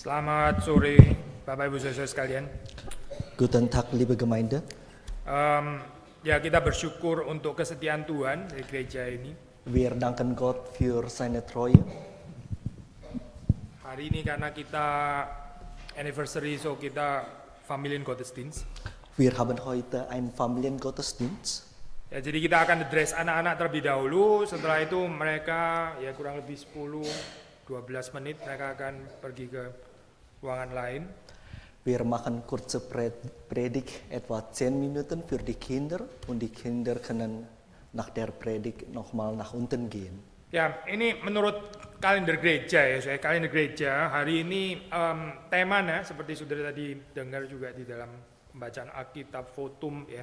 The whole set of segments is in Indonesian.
Selamat sore Bapak Ibu Saudara sekalian. Guten Tag, liebe Gemeinde. Ya kita bersyukur untuk kesetiaan Tuhan di gereja ini. Wir danken Gott für seine Treue. Hari ini karena kita anniversary, so kita Familiengottesdienst. Wir haben heute einen Familiengottesdienst. Ya jadi kita akan address anak-anak terlebih dahulu. Setelah itu mereka ya kurang lebih 10-12 menit mereka akan pergi ke ruangan lain. Wir machen kurze Predigt, etwa 10 Minuten für die Kinder und die Kinder können nach der Predigt nochmal nach unten gehen. Ya, ini menurut kalender gereja ya, saya kalender gereja hari ini temanya seperti sudah tadi dengar juga di dalam pembacaan Alkitab Votum ya,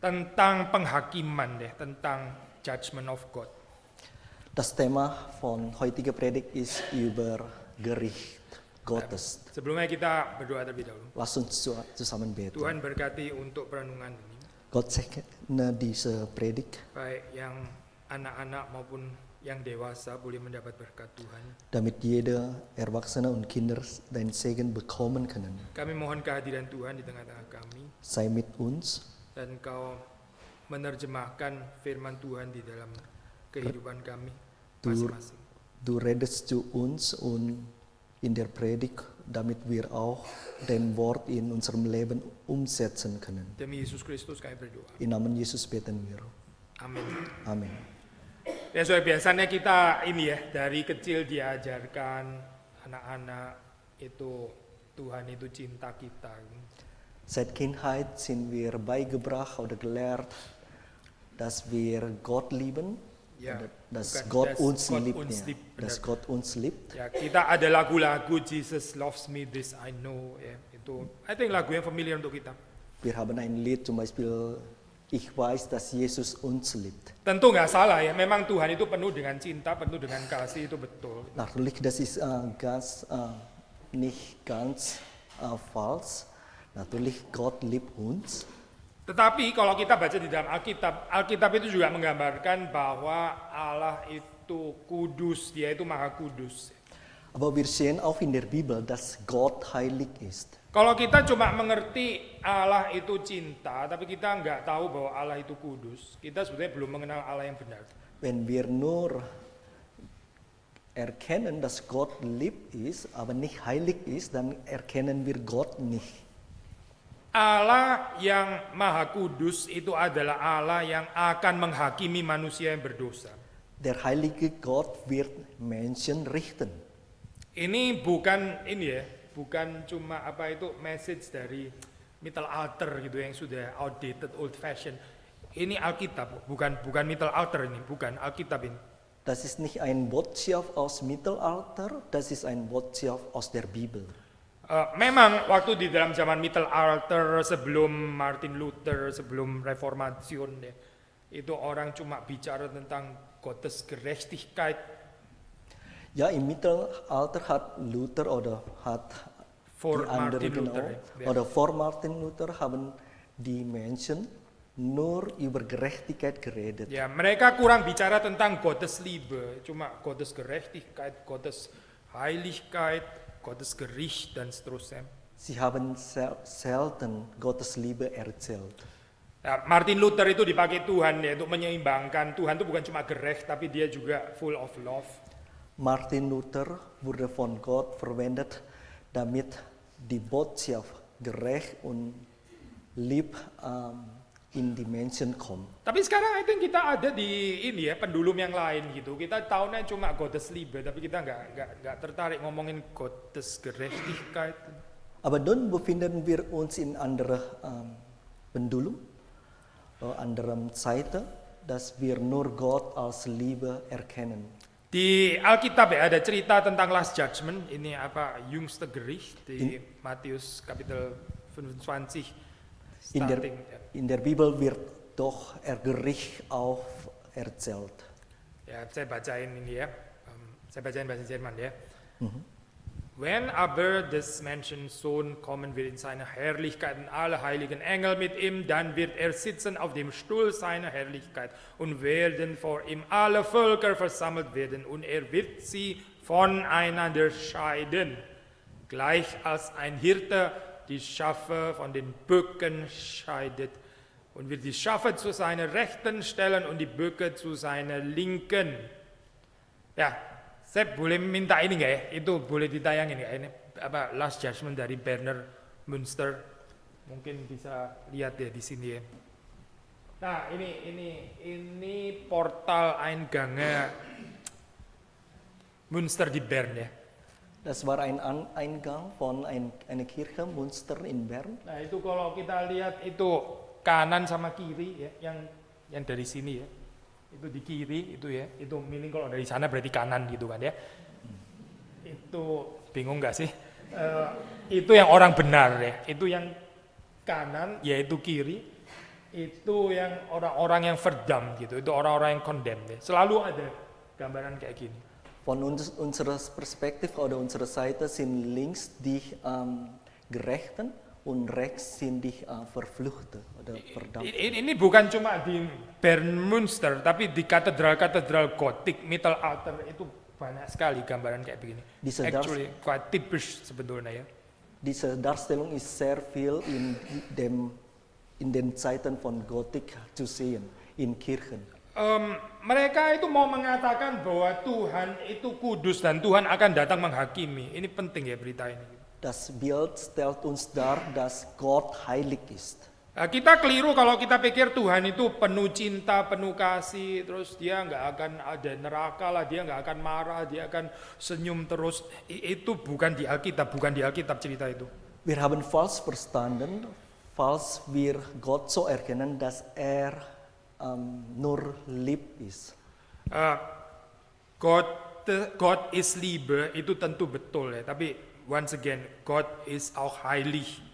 tentang penghakiman ya, tentang judgment of God. Das Thema von heutiger Predigt ist über Gericht Gottes. Sebelumnya kita berdoa terlebih dahulu. Lass uns zusammen beten. Tuhan berkati untuk perenungan ini, Gott segne diese Predigt, baik yang anak-anak maupun yang dewasa boleh mendapat berkat Tuhan. damit jeder Erwachsene und Kinder deinen Segen bekommen können. Kami mohon kehadiran Tuhan di tengah-tengah kami Sei mit uns, dan Kau menerjemahkan firman Tuhan di dalam kehidupan kami masing-masing. du redest zu uns und in der Predigt, damit wir auch dein Wort in unserem Leben umsetzen können. Demi Yesus Kristus kami berdoa. Im Namen Jesus beten wir. Amin. Amin. Ya soalnya biasanya kita ini ya dari kecil diajarkan anak-anak itu Tuhan itu cinta kita. Seit Kindheit sind wir beigebracht oder gelehrt, dass wir Gott lieben, Ya, oder dass bukan, Gott dass uns Gott liebt, uns ja, liebt, dass benar. Gott uns liebt. Ya kita ada lagu-lagu Jesus loves me, this I know ya itu I think lagu yang familiar untuk kita. Wir haben ein Lied, zum Beispiel, ich weiß, dass Jesus uns liebt. Tentu nggak salah ya, memang Tuhan itu penuh dengan cinta, penuh dengan kasih, itu betul. Natürlich, das ist nicht ganz falsch. Natürlich, Gott liebt uns. Tetapi kalau kita baca di dalam Alkitab itu juga menggambarkan bahwa Allah itu kudus, Dia itu maha kudus. Aber wir sehen auch in der Bibel, dass Gott heilig ist. Kalau kita cuma mengerti Allah itu cinta, tapi kita nggak tahu bahwa Allah itu kudus, kita sebenarnya belum mengenal Allah yang benar. Wenn wir nur erkennen, dass Gott lieb ist, aber nicht heilig ist, dann erkennen wir Gott nicht. Allah yang maha kudus itu adalah Allah yang akan menghakimi manusia yang berdosa. Der heilige Gott wird Menschen richten. Ini bukan cuma message dari Mittelalter gitu yang sudah outdated, old fashion. Ini Alkitab, bukan Mittelalter ini, bukan Alkitab ini. Das ist nicht ein Botschaft aus Mittelalter, das ist ein Botschaft aus der Bibel. Memang waktu di dalam zaman Mittelalter sebelum Martin Luther, sebelum Reformation ya, itu orang cuma bicara tentang Gottes Gerechtigkeit. Ja, im Mittelalter hat Luther oder hat Vor die anderen, Martin genau, Luther, ja. oder vor Martin Luther haben die Menschen nur über Gerechtigkeit geredet. Ya, mereka kurang bicara tentang Gottes Liebe, cuma Gottes Gerechtigkeit, Gottes Heiligkeit, Gottes Gericht dan seterusnya. Sie haben selten Gottes Liebe erzählt. Ya, Martin Luther itu dipakai Tuhan ya untuk menyeimbangkan. Tuhan itu bukan cuma gerecht, tapi dia juga full of love. Martin Luther wurde von Gott verwendet, damit die Botschaft gerecht und lieb in die Menschen kommt. Tapi sekarang I think kita ada di ini ya pendulum yang lain gitu. Kita tahunya cuma Gottes Liebe, tapi kita nggak tertarik ngomongin Gottes Gerechtigkeit. Aber nun befinden wir uns in anderer Pendulum, anderen Seite, dass wir nur Gott als Liebe erkennen. Di Alkitab ya ada cerita tentang Last Judgment, ini Jüngste Gericht di Matius kapitel 25 starting. In der Bibel wird doch Gericht auch erzählt. Ya, saya bacain ini ya. Saya bacain bahasa Jerman ya. Wenn aber des Menschen Sohn kommen wird in seiner Herrlichkeit und alle heiligen Engel mit ihm, dann wird er sitzen auf dem Stuhl seiner Herrlichkeit und werden vor ihm alle Völker versammelt werden und er wird sie voneinander scheiden Gleich als ein Hirte die Schafe von den Böcken scheidet und wird die Schafe zu seiner Rechten stellen und die Böcke zu seiner Linken. Ya, saya boleh minta ini nggak ya? Itu boleh ditayangin nggak ini? Apa Last Judgment dari Werner Münster? Mungkin bisa lihat ya di sini ya. Nah, ini portal Eingange Münster di Bern ya. Das war ein Eingang von einer Kirche Münster in Bern. Nah, itu kalau kita lihat itu kanan sama kiri ya, yang dari sini ya. Itu di kiri itu ya. Itu meaning kalau dari sana berarti kanan gitu kan ya. Itu bingung nggak sih? Itu yang orang benar ya. Itu yang kanan yaitu kiri. Itu yang orang-orang yang verdammt gitu. Itu orang-orang yang condemned ya. Selalu ada gambaran kayak gini. Von unserer Perspektive oder unserer Seite sind links die Gerechten und rechts sind die Verfluchte oder Verdammten. Ini bukan cuma di Bern Münster, tapi di katedral-katedral Gotik, Mittelalter itu banyak sekali gambaran kayak begini. Actually, quite typisch sebetulnya ya. Diese Darstellung ist sehr viel in den Zeiten von Gotik zu sehen, in Kirchen. Mereka itu mau mengatakan bahwa Tuhan itu kudus dan Tuhan akan datang menghakimi. Ini penting ya berita ini. Das Bild stellt uns dar, dass Gott heilig ist. Kita keliru kalau kita pikir Tuhan itu penuh cinta, penuh kasih, terus dia nggak akan ada neraka lah, dia nggak akan marah, dia akan senyum terus. Itu bukan di Alkitab cerita itu. Wir haben falsch verstanden, falls wir Gott so erkennen, dass nur lieb ist. God is Liebe itu tentu betul ya, tapi once again God is auch heilig.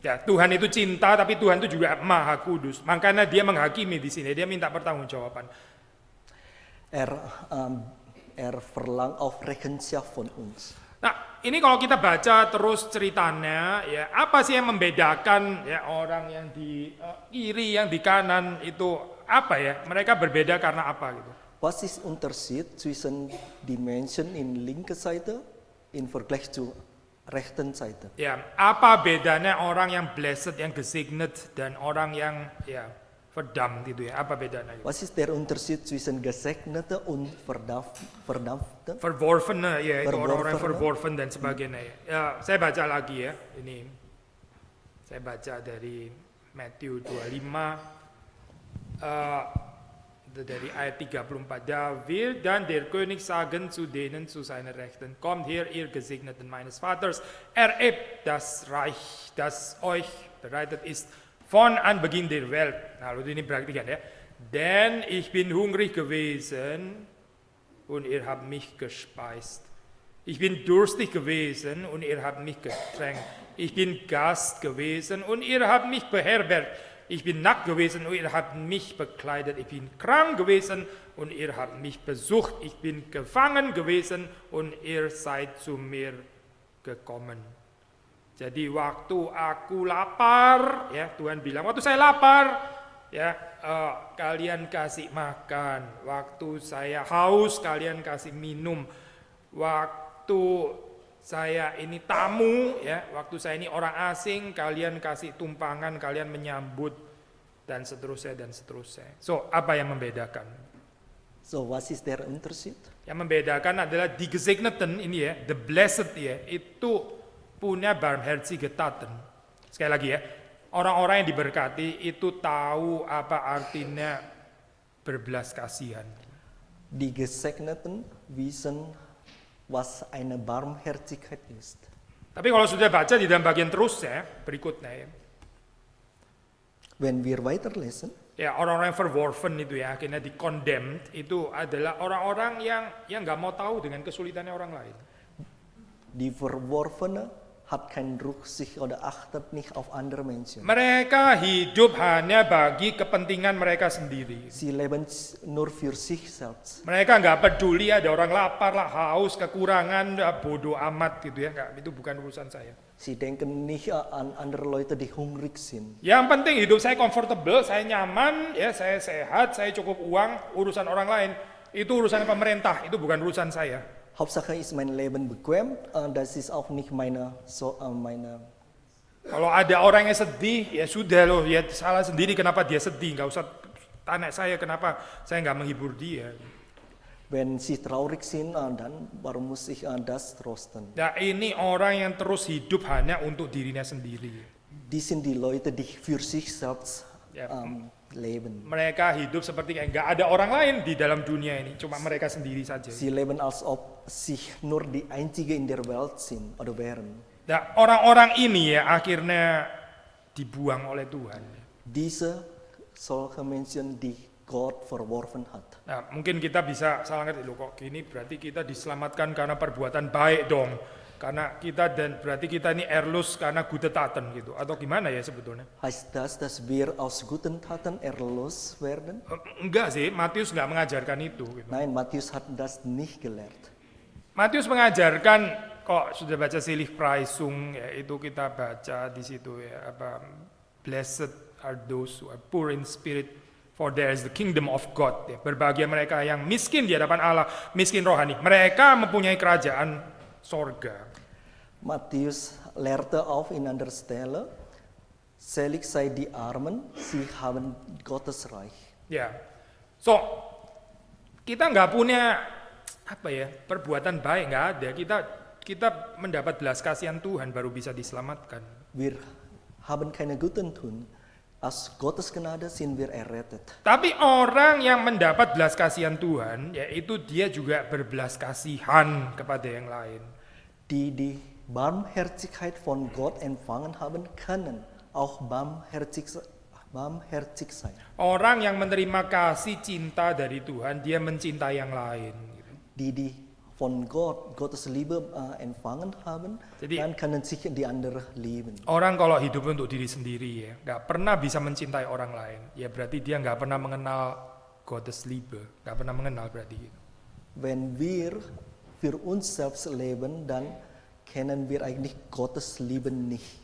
Ya, Tuhan itu cinta, tapi Tuhan itu juga Maha Kudus. Makanya dia menghakimi di sini, dia minta pertanggungjawaban. Verlangt auf Rechenschaft von uns. Nah, ini kalau kita baca terus ceritanya, ya apa sih yang membedakan ya orang yang di kiri, yang di kanan itu apa ya? Mereka berbeda karena apa gitu? Was ist Unterschied zwischen die Menschen in linke Seite in Vergleich zu rechten Seite? Ya, apa bedanya orang yang blessed, yang gesegnet dan orang yang ya verdammt gitu ya? Apa bedanya? Gitu? Was ist der Unterschied zwischen Gesegnete und Verdammte? Verworfene, ya itu orang-orang verworfen dan sebagainya. Ya, saya baca lagi ya. Ini saya baca dari Matthew 25 dari ayat 34. Da will dann der König sagen zu denen zu seiner Rechten: Kommt her, ihr Gesegneten meines Vaters, erbt das Reich, das euch bereitet ist von Anbeginn der Welt. Nah, lalu ini perhatikan ya. Denn ich bin hungrig gewesen und ihr habt mich gespeist. Ich bin durstig gewesen und ihr habt mich getränkt. Ich bin Gast gewesen und ihr habt mich beherbergt. Ich bin nackt gewesen und ihr habt mich bekleidet. Ich bin krank gewesen und ihr habt mich besucht. Ich bin gefangen gewesen und ihr seid zu mir gekommen. Jadi waktu aku lapar, ya Tuhan bilang, waktu saya lapar, ya kalian kasih makan. Waktu saya haus, kalian kasih minum. Waktu saya ini tamu, ya waktu saya ini orang asing, kalian kasih tumpangan, kalian menyambut, dan seterusnya dan seterusnya. So, apa yang membedakan? So, was ist der Unterschied? Yang membedakan adalah die Gesegneten ini ya, the blessed ya, itu punya barmherzige Taten. Sekali lagi ya, orang-orang yang diberkati itu tahu apa artinya berbelas kasihan. Die Gesegneten wissen, was eine Barmherzigkeit ist. Tapi kalau sudah baca di dalam bagian terusnya, berikutnya ya. Wenn wir weiterlesen, ya orang-orang yang verworfen itu ya, akhirnya di condemned, itu adalah orang-orang yang nggak mau tahu dengan kesulitannya orang lain. Die Verworfene hat keinen Rücksicht oder achtet nicht auf andere Menschen. Mereka hidup hanya bagi kepentingan mereka sendiri. Sie leben nur für sich selbst. Mereka nggak peduli ada orang lapar lah, haus, kekurangan, bodoh amat gitu ya. Nggak, itu bukan urusan saya. Sie denken nicht an andere Leute, die hungrig sind. Yang penting hidup saya comfortable, saya nyaman, ya saya sehat, saya cukup uang, urusan orang lain itu urusan pemerintah, itu bukan urusan saya. Hauptsache ist mein Leben bequem, das ist auch nicht meine Kalau ada orang yang sedih, ya sudah loh, ya salah sendiri kenapa dia sedih. Nggak usah tanya saya kenapa saya nggak menghibur dia. wenn sie traurig sind, dann warum muss ich das trösten? Nah ini orang yang terus hidup hanya untuk dirinya sendiri. Die sind die Leute, die für sich selbst Ja. leben. Mereka hidup seperti kayak nggak ada orang lain di dalam dunia ini, cuma mereka sendiri saja. Sie leben, als ob sie nur die Einzige in der Welt sind oder wären. Nah orang-orang ini ya akhirnya dibuang oleh Tuhan. Diese solche Menschen, die Gott verworfen hat. Nah mungkin kita bisa salah ngerti loh, kok gini berarti kita diselamatkan karena perbuatan baik dong. Karena kita dan berarti kita ini erlös karena gute Taten gitu, atau gimana ya sebetulnya? Heißt das, dass wir aus guten Taten erlöst werden? Enggak sih, Matius nggak mengajarkan itu. Gitu. Nein, Matthäus hat das nicht gelehrt. Matius mengajarkan, kok sudah baca Seligpreisung, ya itu kita baca di situ ya apa, blessed are those who are poor in spirit, for there is the kingdom of God. Ya, berbahagia mereka yang miskin di hadapan Allah, miskin rohani. Mereka mempunyai kerajaan sorga. Matthäus lehrte auf in anderer Stelle, selig sei die Armen, sie haben Gottes Reich. Ya, so kita nggak punya apa ya perbuatan baik, nggak ada. Kita mendapat belas kasihan Tuhan baru bisa diselamatkan. Wir haben keine guten tun. Aus Gottes Gnade sind wir errettet. Tapi orang yang mendapat belas kasihan Tuhan, yaitu dia juga berbelas kasihan kepada yang lain. Die Barmherzigkeit von Gott empfangen haben, können auch barmherzig sein. Orang yang menerima kasih cinta dari Tuhan, dia mencintai yang lain. Die von Gottes Liebe empfangen haben, Jadi- dann können sich die anderen lieben. Orang kalau hidup untuk diri sendiri ya, nggak pernah bisa mencintai orang lain. Ya berarti dia nggak pernah mengenal Gottes Liebe, nggak pernah mengenal berarti. Gitu. Wenn wir für uns selbst leben, dann kennen wir eigentlich Gottes Liebe nicht.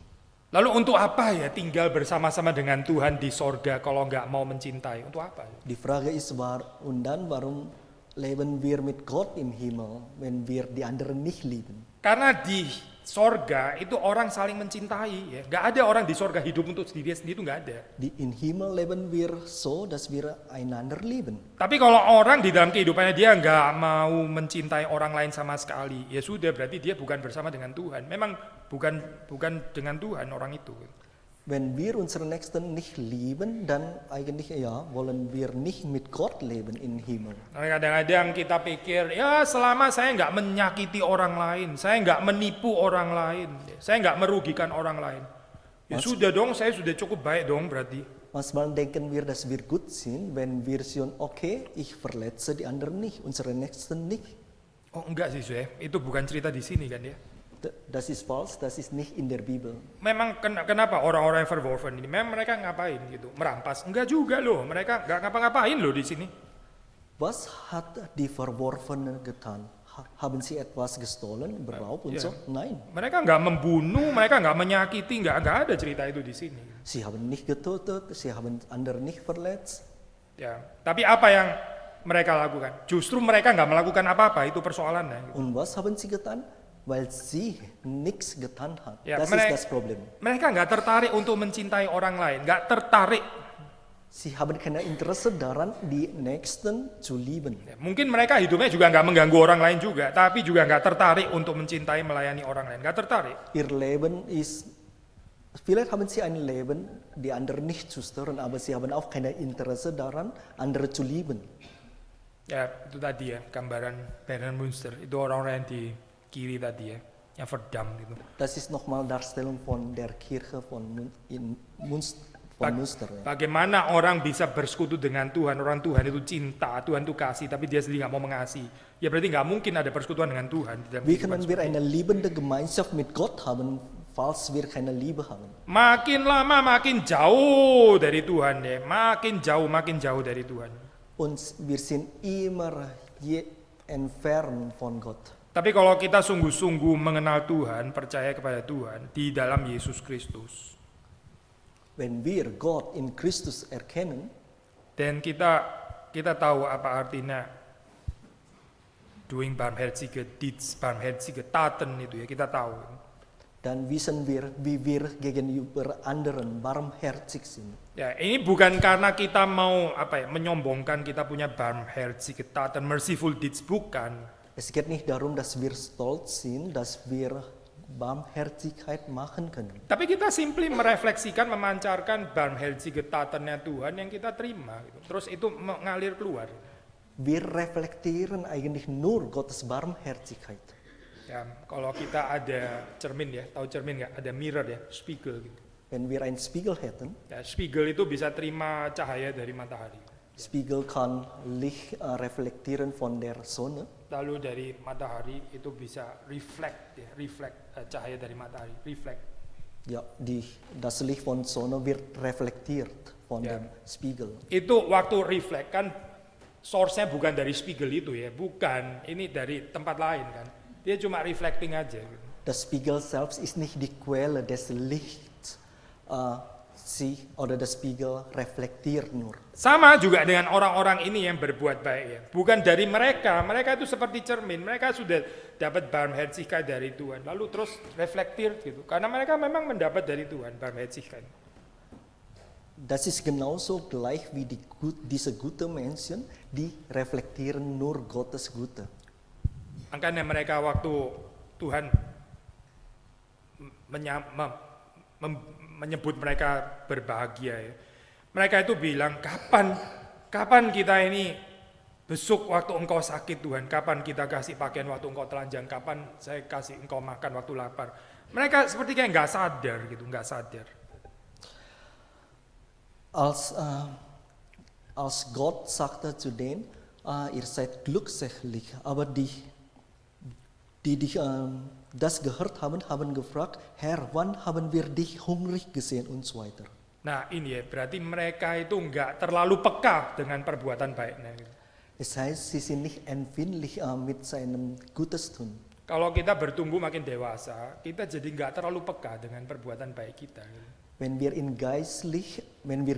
Lalu untuk apa ya tinggal bersama-sama dengan Tuhan di sorga kalau nggak mau mencintai? Untuk apa? Die Frage ist, warum leben wir mit Gott im Himmel, wenn wir die anderen nicht lieben? Karena di sorga itu orang saling mencintai ya. Nggak ada orang di sorga hidup untuk diri sendiri, itu nggak ada. Im Himmel leben wir so, dass wir einander lieben. Tapi kalau orang di dalam kehidupannya dia nggak mau mencintai orang lain sama sekali, ya sudah berarti dia bukan bersama dengan Tuhan. Memang bukan dengan Tuhan orang itu. Wenn wir unseren Nächsten nicht lieben, dann eigentlich wollen wir nicht mit Gott leben im Himmel. Kadang-kadang kita pikir, ya selama saya nggak menyakiti orang lain, saya nggak menipu orang lain, saya nggak merugikan orang lain, ya sudah dong, saya sudah cukup baik dong berarti. Manchmal denken wir, dass wir gut sind, wenn wir schon, okay, ich verletze die anderen nicht, unsere Nächsten nicht. Oh enggak sih, itu bukan cerita di sini kan ya. Das ist falsch, das ist nicht in der Bibel. Memang kenapa orang-orang yang verworfen ini, memang mereka ngapain gitu, merampas? Enggak juga loh, mereka nggak ngapa-ngapain loh di sini. Was hat die Verworfenen getan? Haben sie etwas gestohlen, beraubt und so? Nein. Mereka nggak membunuh, mereka nggak menyakiti, nggak ada cerita itu di sini. Sie haben nicht getötet, sie haben andere nicht verletzt. Ya, tapi apa yang mereka lakukan? Justru mereka nggak melakukan apa-apa, itu persoalannya. Gitu. Und was haben sie getan? Weil sie nichts getan hat. Ya, Das ist das Problem. Mereka nggak tertarik untuk mencintai orang lain, nggak tertarik. Sie haben keine Interesse daran, die Nächsten zu lieben. Ya, mungkin mereka hidupnya juga nggak mengganggu orang lain juga, tapi juga nggak tertarik untuk mencintai, melayani orang lain, nggak tertarik. Ihr Leben ist, vielleicht haben sie ein Leben, die anderen nicht zu stören, aber sie haben auch keine Interesse daran, andere zu lieben. Ya, itu tadi ya, gambaran Bernhard Münster, itu orang-orang yang di kiri tadi ya, yang verdam gitu. Das ist nochmal Darstellung von der Kirche von Münster. Ya. Bagaimana orang bisa bersekutu dengan Tuhan, orang Tuhan itu cinta, Tuhan itu kasih, tapi dia sendiri nggak mau mengasihi. Ya berarti nggak mungkin ada persekutuan dengan Tuhan. Wie können wir eine liebende Gemeinschaft mit Gott haben, falls wir keine Liebe haben? Makin lama makin jauh dari Tuhan ya, makin jauh dari Tuhan. Und wir sind immer entfernt von Gott. Tapi kalau kita sungguh-sungguh mengenal Tuhan, percaya kepada Tuhan di dalam Yesus Kristus, Wenn wir Gott in Christus erkennen, dan kita tahu apa artinya doing barmherzige deeds, barmherzige taten itu ya, kita tahu. Dan wissen wir, wie wir gegenüber anderen barmherzig sind. Ya, ini bukan karena kita mau menyombongkan kita punya barmherzige taten, merciful deeds, bukan. Es geht nicht darum, dass wir stolz sind, dass wir Barmherzigkeit machen können. Tapi kita simply merefleksikan, memancarkan barmherzige tatennya Tuhan yang kita terima. Gitu. Terus itu mengalir keluar. Wir reflektieren eigentlich nur Gottes Barmherzigkeit. Ya, kalau kita ada cermin ya, tahu cermin nggak? Ada mirror ya, spiegel gitu. Wenn wir einen Spiegel hätten, Ya, spiegel itu bisa terima cahaya dari matahari. Spiegel kann Licht reflektieren von der Sonne. Lalu dari matahari itu bisa reflect cahaya dari matahari, reflect. Ja, das Licht von Sonne wird reflektiert von Ja. dem Spiegel. Itu waktu reflect kan source-nya bukan dari spiegel itu ya, bukan. Ini dari tempat lain kan. Dia cuma reflecting aja gitu. Das Spiegel selbst ist nicht die Quelle des Lichts. Oder das Spiegel reflektiert nur. Sama juga dengan orang-orang ini yang berbuat baik ya. Bukan dari mereka itu seperti cermin. Mereka sudah dapat Barmherzigkeit dari Tuhan. Lalu terus reflektiert gitu. Karena mereka memang mendapat dari Tuhan Barmherzigkeit. Das ist genauso gleich wie diese guten Menschen, die reflektieren nur Gottes Gute. Makanya mereka waktu Tuhan menyebut mereka berbahagia ya. Mereka itu bilang, kapan kita ini besuk waktu engkau sakit Tuhan, kapan kita kasih pakaian waktu engkau telanjang, kapan saya kasih engkau makan waktu lapar. Mereka seperti kayak nggak sadar gitu, nggak sadar. Als Gott sagte zu denen, ihr seid glückselig, aber die das gehört haben, haben gefragt, Herr, wann haben wir dich hungrig gesehen und so weiter. Nah ini ya, berarti mereka itu nggak terlalu peka dengan perbuatan baiknya. Gitu. Es heißt, sie sind nicht empfindlich mit seinem Gutes tun. Kalau kita bertumbuh makin dewasa, kita jadi nggak terlalu peka dengan perbuatan baik kita. Gitu. Wenn wir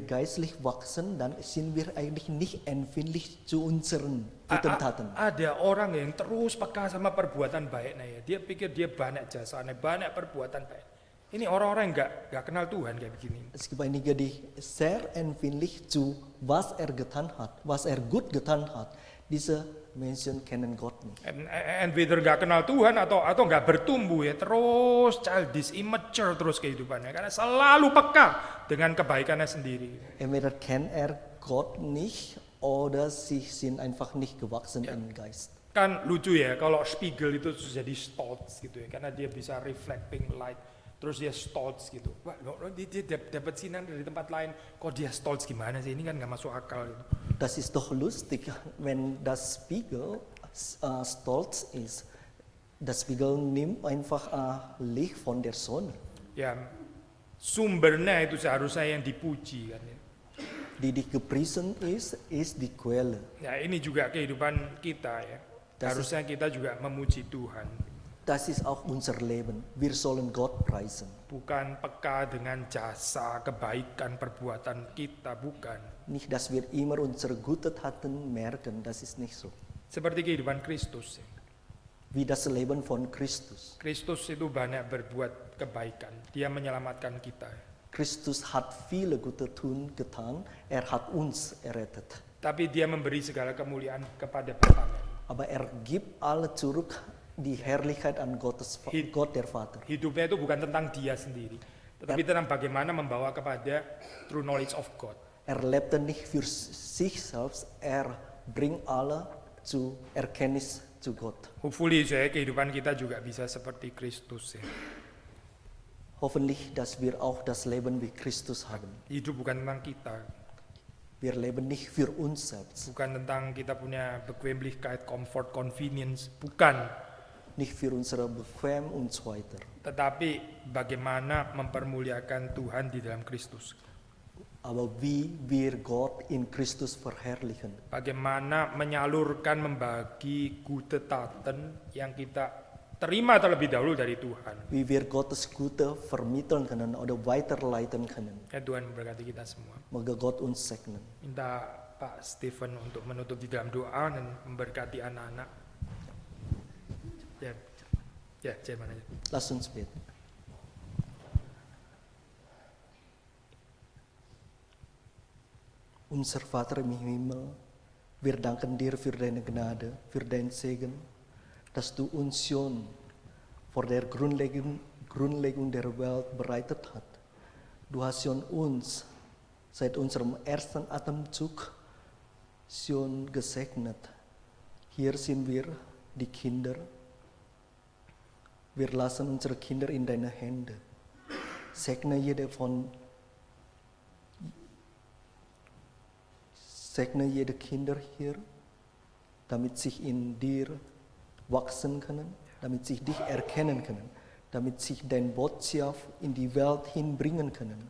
geistlich wachsen, dann sind wir eigentlich nicht empfindlich zu unseren guten Taten. Ada orang yang terus peka sama perbuatan baiknya ya. Dia pikir dia banyak jasanya, banyak perbuatan baik. Ini orang-orang yang nggak kenal Tuhan kayak begini. Es gibt einige, die sehr empfindlich zu was getan hat, was gut getan hat. Diese Menschen kennen Gott nicht. Entweder nggak kenal Tuhan atau nggak bertumbuh ya, terus childish, immature terus kehidupannya karena selalu peka dengan kebaikannya sendiri. Entweder kennt Gott nicht oder sie sind einfach nicht gewachsen im Geist. Kan lucu ya kalau spiegel itu jadi stolz gitu ya, karena dia bisa reflecting light. Terus dia stolz gitu. Wah, dia dapat sinar dari tempat lain. Kok dia stolz gimana sih? Ini kan nggak masuk akal gitu. Das ist doch lustig, wenn das Spiegel stolz ist. Das Spiegel nimmt einfach Licht von der Sonne. Ya, sumbernya itu seharusnya yang dipuji kan ya. Die gepriesen ist die Quelle. Ya, ini juga kehidupan kita ya. Harusnya kita juga memuji Tuhan. Das ist auch unser Leben. Wir sollen Gott preisen. Bukan peka dengan jasa, kebaikan, perbuatan kita, bukan. Nicht, dass wir immer unsere guten Taten merken, das ist nicht so. Seperti kehidupan Kristus. Wie das Leben von Christus. Kristus itu banyak berbuat kebaikan. Dia menyelamatkan kita. Christus hat viele gute Tun getan. Hat uns errettet. Tapi dia memberi segala kemuliaan kepada Bapaknya. Aber gibt alle zurück die Herrlichkeit an Gott der Vater. Hidupnya itu bukan tentang dia sendiri, tetapi tentang bagaimana membawa kepada true knowledge of God. Lebte nicht für sich selbst, bringt alle zu Erkenntnis zu Gott. Hopefully saya kehidupan kita juga bisa seperti Kristus ya. Hoffentlich, dass wir auch das Leben wie Christus haben. Hidup bukan tentang kita. Wir leben nicht für uns selbst. Bukan tentang kita punya Bequemlichkeit, Comfort, Convenience, bukan. Nicht für unsere bequem und so weiter. Tetapi bagaimana mempermuliakan Tuhan di dalam Kristus. Aber wie wir Gott in Christus verherrlichen. Bagaimana menyalurkan, membagi gute Taten yang kita terima terlebih dahulu dari Tuhan. Wie wir Gottes Gute vermitteln können oder weiterleiten können. Ya Tuhan memberkati kita semua. Moga Gott uns segnen. Minta Pak Stephen untuk menutup di dalam doa dan memberkati anak-anak. Ya, Jerman aja. Lass uns beten. Unser Vater im Himmel, wir danken dir für deine Gnade, für deinen Segen, dass du uns schon vor der Grundlegung der Welt bereitet hast. Du hast schon uns seit unserem ersten Atemzug schon gesegnet. Hier sind wir, die Kinder. Wir lassen unsere Kinder in deine Hände. Segne jede Kinder hier, damit sich in dir wachsen können, damit sich dich erkennen können, damit sich dein Botschaft in die Welt hinbringen können.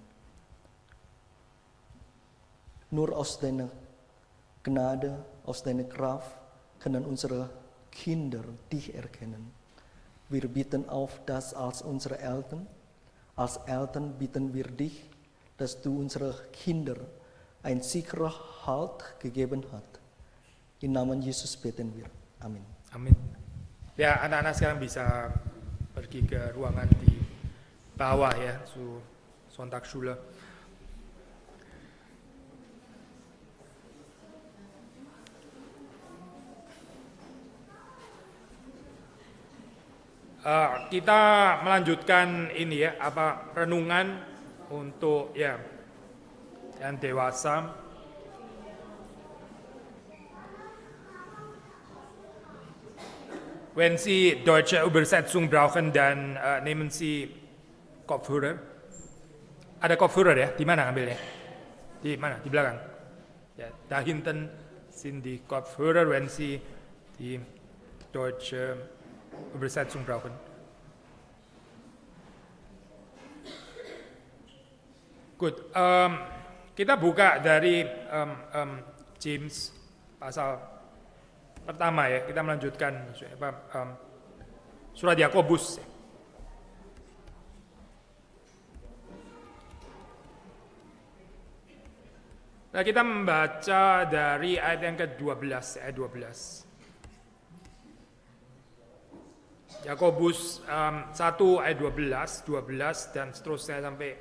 Nur aus deiner Gnade, aus deiner Kraft können unsere Kinder dich erkennen. Wir bitten auf das als unsere Eltern. Als Eltern bitten wir dich, dass du unsere Kinder ein sicherer Halt gegeben hast. Im Namen Jesus beten wir. Amin. Amin. Ya, anak-anak sekarang bisa pergi ke ruangan di bawah ya, zu Sonntagsschule. Kita melanjutkan ini ya, renungan untuk ya yang dewasa. Wenn Sie deutsche Übersetzung brauchen, dann nehmen Sie Kopfhörer. Ada Kopfhörer ya? Di mana ambilnya? Di mana? Di belakang. Ya, da hinten sind die Kopfhörer, wenn Sie die deutsche Übersetzung brauchen. Good. Kita buka dari James pasal pertama ya. Kita melanjutkan surat Yakobus. Nah, kita membaca dari ayat yang ke-12, ayat 12. Yakobus 1 ayat 12 dan seterusnya sampai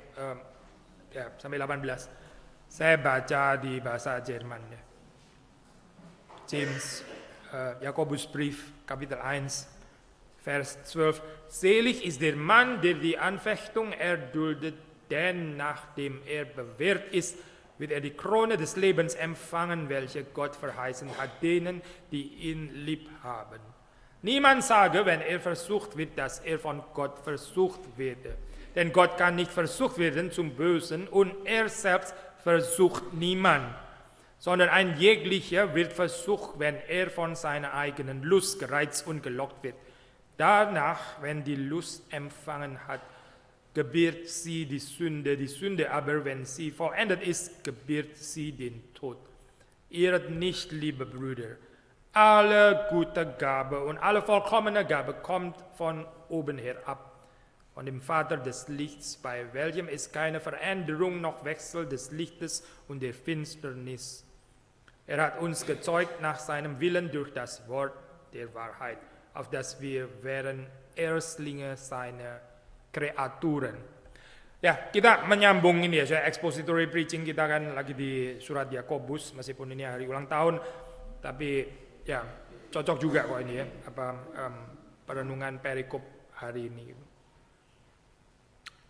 18. Saya baca di bahasa Jerman ya. James, Jakobusbrief, Kapitel 1, Vers 12. Selig ist der Mann, der die Anfechtung erduldet, denn nachdem er bewährt ist, wird er die Krone des Lebens empfangen, welche Gott verheißen hat, denen, die ihn lieb haben. Niemand sage, wenn er versucht wird, dass er von Gott versucht werde. Denn Gott kann nicht versucht werden zum Bösen und er selbst versucht niemand. Sondern ein jeglicher wird versucht, wenn er von seiner eigenen Lust gereizt und gelockt wird. Danach, wenn die Lust empfangen hat, gebiert sie die Sünde aber, wenn sie vollendet ist, gebiert sie den Tod. Irret nicht, liebe Brüder, alle gute Gabe und alle vollkommene Gabe kommt von oben her ab, von dem Vater des Lichts, bei welchem es keine Veränderung noch Wechsel des Lichtes und der Finsternis. Er hat uns gezeugt nach seinem Willen durch das Wort der Wahrheit, auf das wir wären Erstlinge seiner Kreaturen. Ya, kita menyambung ini ya, saya expository preaching kita kan lagi di surat Yakobus, meskipun ini hari ulang tahun, tapi ya cocok juga kok ini ya, perenungan perikop hari ini.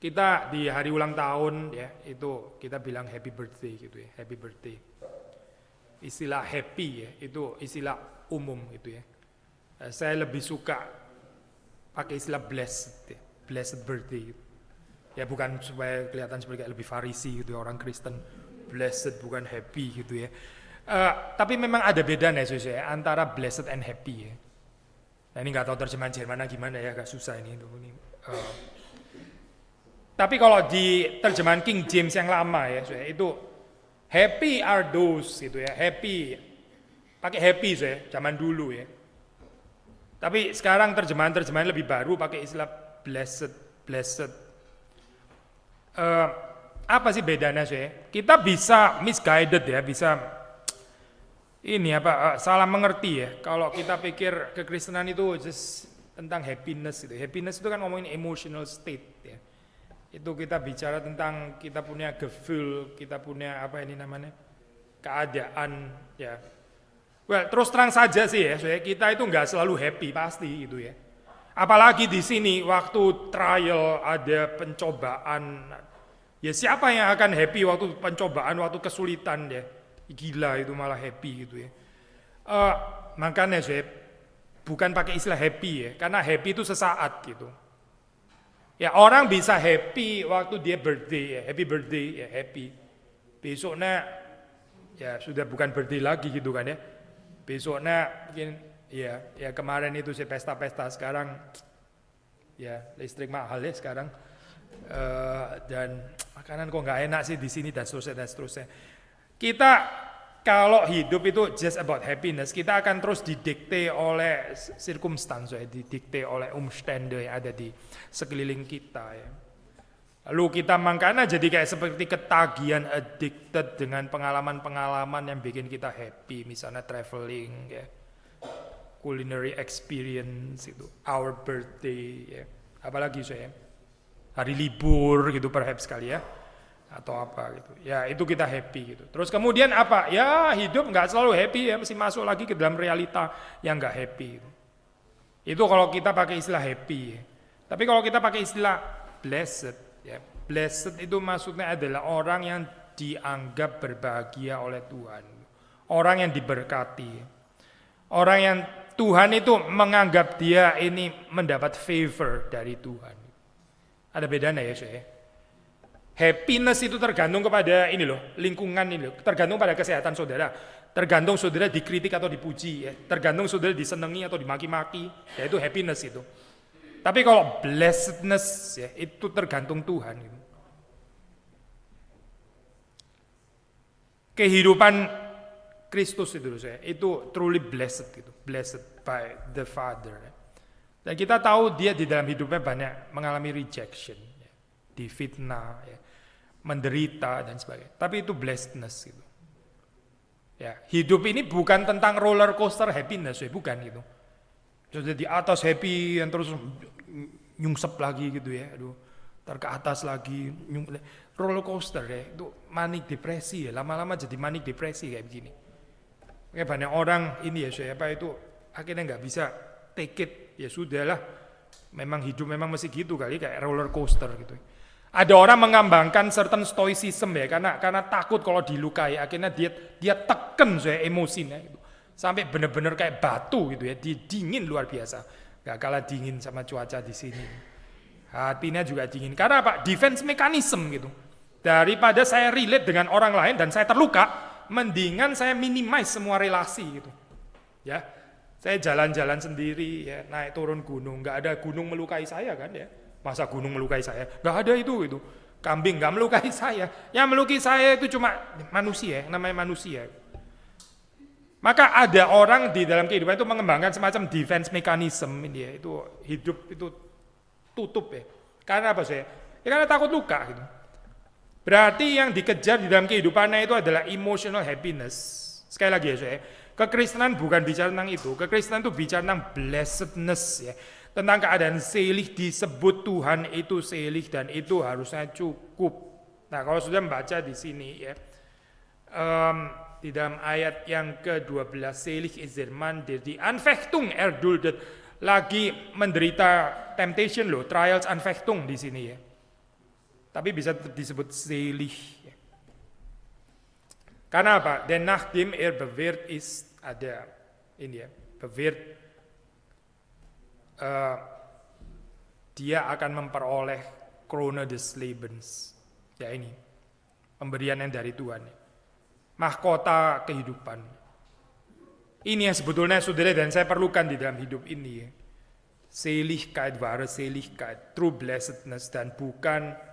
Kita di hari ulang tahun ya, itu kita bilang happy birthday gitu ya, happy birthday. Istilah happy ya, itu istilah umum gitu ya. Saya lebih suka pakai istilah blessed ya. Blessed birthday, ya bukan supaya kelihatan seperti lebih farisi gitu ya, orang Kristen blessed bukan happy gitu ya. Tapi memang ada bedanya ya antara blessed and happy ya. Nah ini nggak tahu terjemahan Jerman gimana ya, agak susah ini. Tapi kalau di terjemahan King James yang lama ya, itu happy are those gitu ya, happy pakai happy ya, zaman dulu ya. Tapi sekarang terjemahan lebih baru pakai istilah blessed. Apa sih bedanya sih? Kita bisa misguided ya, bisa ini salah mengerti ya. Kalau kita pikir kekristenan itu just tentang happiness itu. Happiness itu kan ngomongin emotional state ya. Itu kita bicara tentang kita punya gefühl, kita punya apa ini namanya? Keadaan ya. Well, terus terang saja sih ya, kita itu nggak selalu happy pasti gitu ya. Apalagi di sini waktu trial ada pencobaan. Ya siapa yang akan happy waktu pencobaan, waktu kesulitan ya. Gila itu malah happy gitu ya. Makanya saya bukan pakai istilah happy ya, karena happy itu sesaat gitu. Ya orang bisa happy waktu dia birthday ya, happy birthday ya happy. Besoknya ya sudah bukan birthday lagi gitu kan ya. Besoknya mungkin ya kemarin itu saya pesta-pesta, sekarang ya listrik mahal ya sekarang. Dan makanan kok nggak enak sih di sini dan seterusnya. Kita kalau hidup itu just about happiness, kita akan terus didikte oleh circumstance ya, didikte oleh umstände yang ada di sekeliling kita ya. Lalu kita makanya jadi kayak seperti ketagihan, addicted dengan pengalaman-pengalaman yang bikin kita happy, misalnya traveling ya, culinary experience itu, our birthday ya, apalagi saya hari libur gitu perhaps sekali ya, atau apa gitu ya, itu kita happy gitu. Terus kemudian apa ya, hidup nggak selalu happy ya, mesti masuk lagi ke dalam realita yang nggak happy gitu. Itu kalau kita pakai istilah happy ya. Tapi kalau kita pakai istilah blessed ya, blessed itu maksudnya adalah orang yang dianggap berbahagia oleh Tuhan, orang yang diberkati, orang yang Tuhan itu menganggap dia ini mendapat favor dari Tuhan. Ada bedanya ya saya. Happiness itu tergantung kepada ini loh, lingkungan ini loh, tergantung pada kesehatan saudara, tergantung saudara dikritik atau dipuji ya, tergantung saudara disenangi atau dimaki-maki, ya itu happiness itu. Tapi kalau blessedness ya itu tergantung Tuhan gitu. Kehidupan Kristus itu saya, itu truly blessed gitu, blessed by the Father. Dan kita tahu dia di dalam hidupnya banyak mengalami rejection, ya, difitnah, ya, menderita dan sebagainya. Tapi itu blessedness gitu. Ya, hidup ini bukan tentang roller coaster happiness, ya, bukan gitu. Sudah di atas happy yang terus nyungsep lagi gitu ya, aduh, ke atas lagi, roller coaster ya, itu manik depresi ya, lama-lama jadi manik depresi kayak begini. Kayak banyak orang ini ya siapa itu akhirnya nggak bisa take it, ya sudahlah, memang hidup memang mesti gitu kali, kayak roller coaster gitu. Ada orang mengambangkan certain stoicism ya, karena takut kalau dilukai, akhirnya dia teken saya emosinya gitu, sampai benar-benar kayak batu gitu ya, dia dingin luar biasa, nggak kalah dingin sama cuaca di sini. Hatinya juga dingin, karena apa? Defense mechanism gitu. Daripada saya relate dengan orang lain dan saya terluka, mendingan saya minimize semua relasi gitu. Ya, saya jalan-jalan sendiri ya, naik turun gunung, nggak ada gunung melukai saya kan ya. Masa gunung melukai saya? Nggak ada itu. Kambing nggak melukai saya. Yang melukai saya itu cuma manusia, namanya manusia. Maka ada orang di dalam kehidupan itu mengembangkan semacam defense mechanism ini ya, itu hidup itu tutup ya. Karena apa saya? Ya karena takut luka gitu. Berarti yang dikejar di dalam kehidupannya itu adalah emotional happiness. Sekali lagi ya saya, kekristenan bukan bicara tentang itu. Kekristenan itu bicara tentang blessedness ya, tentang keadaan selih, disebut Tuhan itu selih dan itu harusnya cukup. Nah kalau sudah membaca di sini ya, di dalam ayat yang ke-12, selig ist der Mann, der die Anfechtung erduldet, lagi menderita temptation loh, trials Anfechtung di sini ya. Tapi bisa disebut selig. Karena apa? Denn nachdem bewährt ist, ada ini ya, bewährt, dia akan memperoleh Krone des Lebens. Ya ini, pemberian yang dari Tuhan. Mahkota kehidupan. Ini yang sebetulnya saudara dan saya perlukan di dalam hidup ini ya. Seligkeit, wahre Seligkeit, true blessedness, dan bukan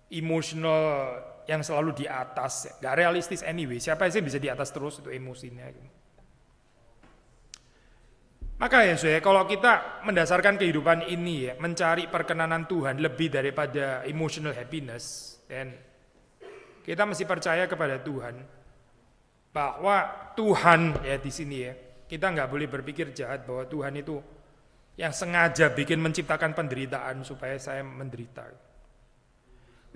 emotional yang selalu di atas, gak realistis anyway. Siapa sih bisa di atas terus itu emosinya. Maka ya saya, kalau kita mendasarkan kehidupan ini ya, mencari perkenanan Tuhan lebih daripada emotional happiness, dan kita mesti percaya kepada Tuhan bahwa Tuhan ya di sini ya, kita nggak boleh berpikir jahat bahwa Tuhan itu yang sengaja menciptakan penderitaan supaya saya menderita.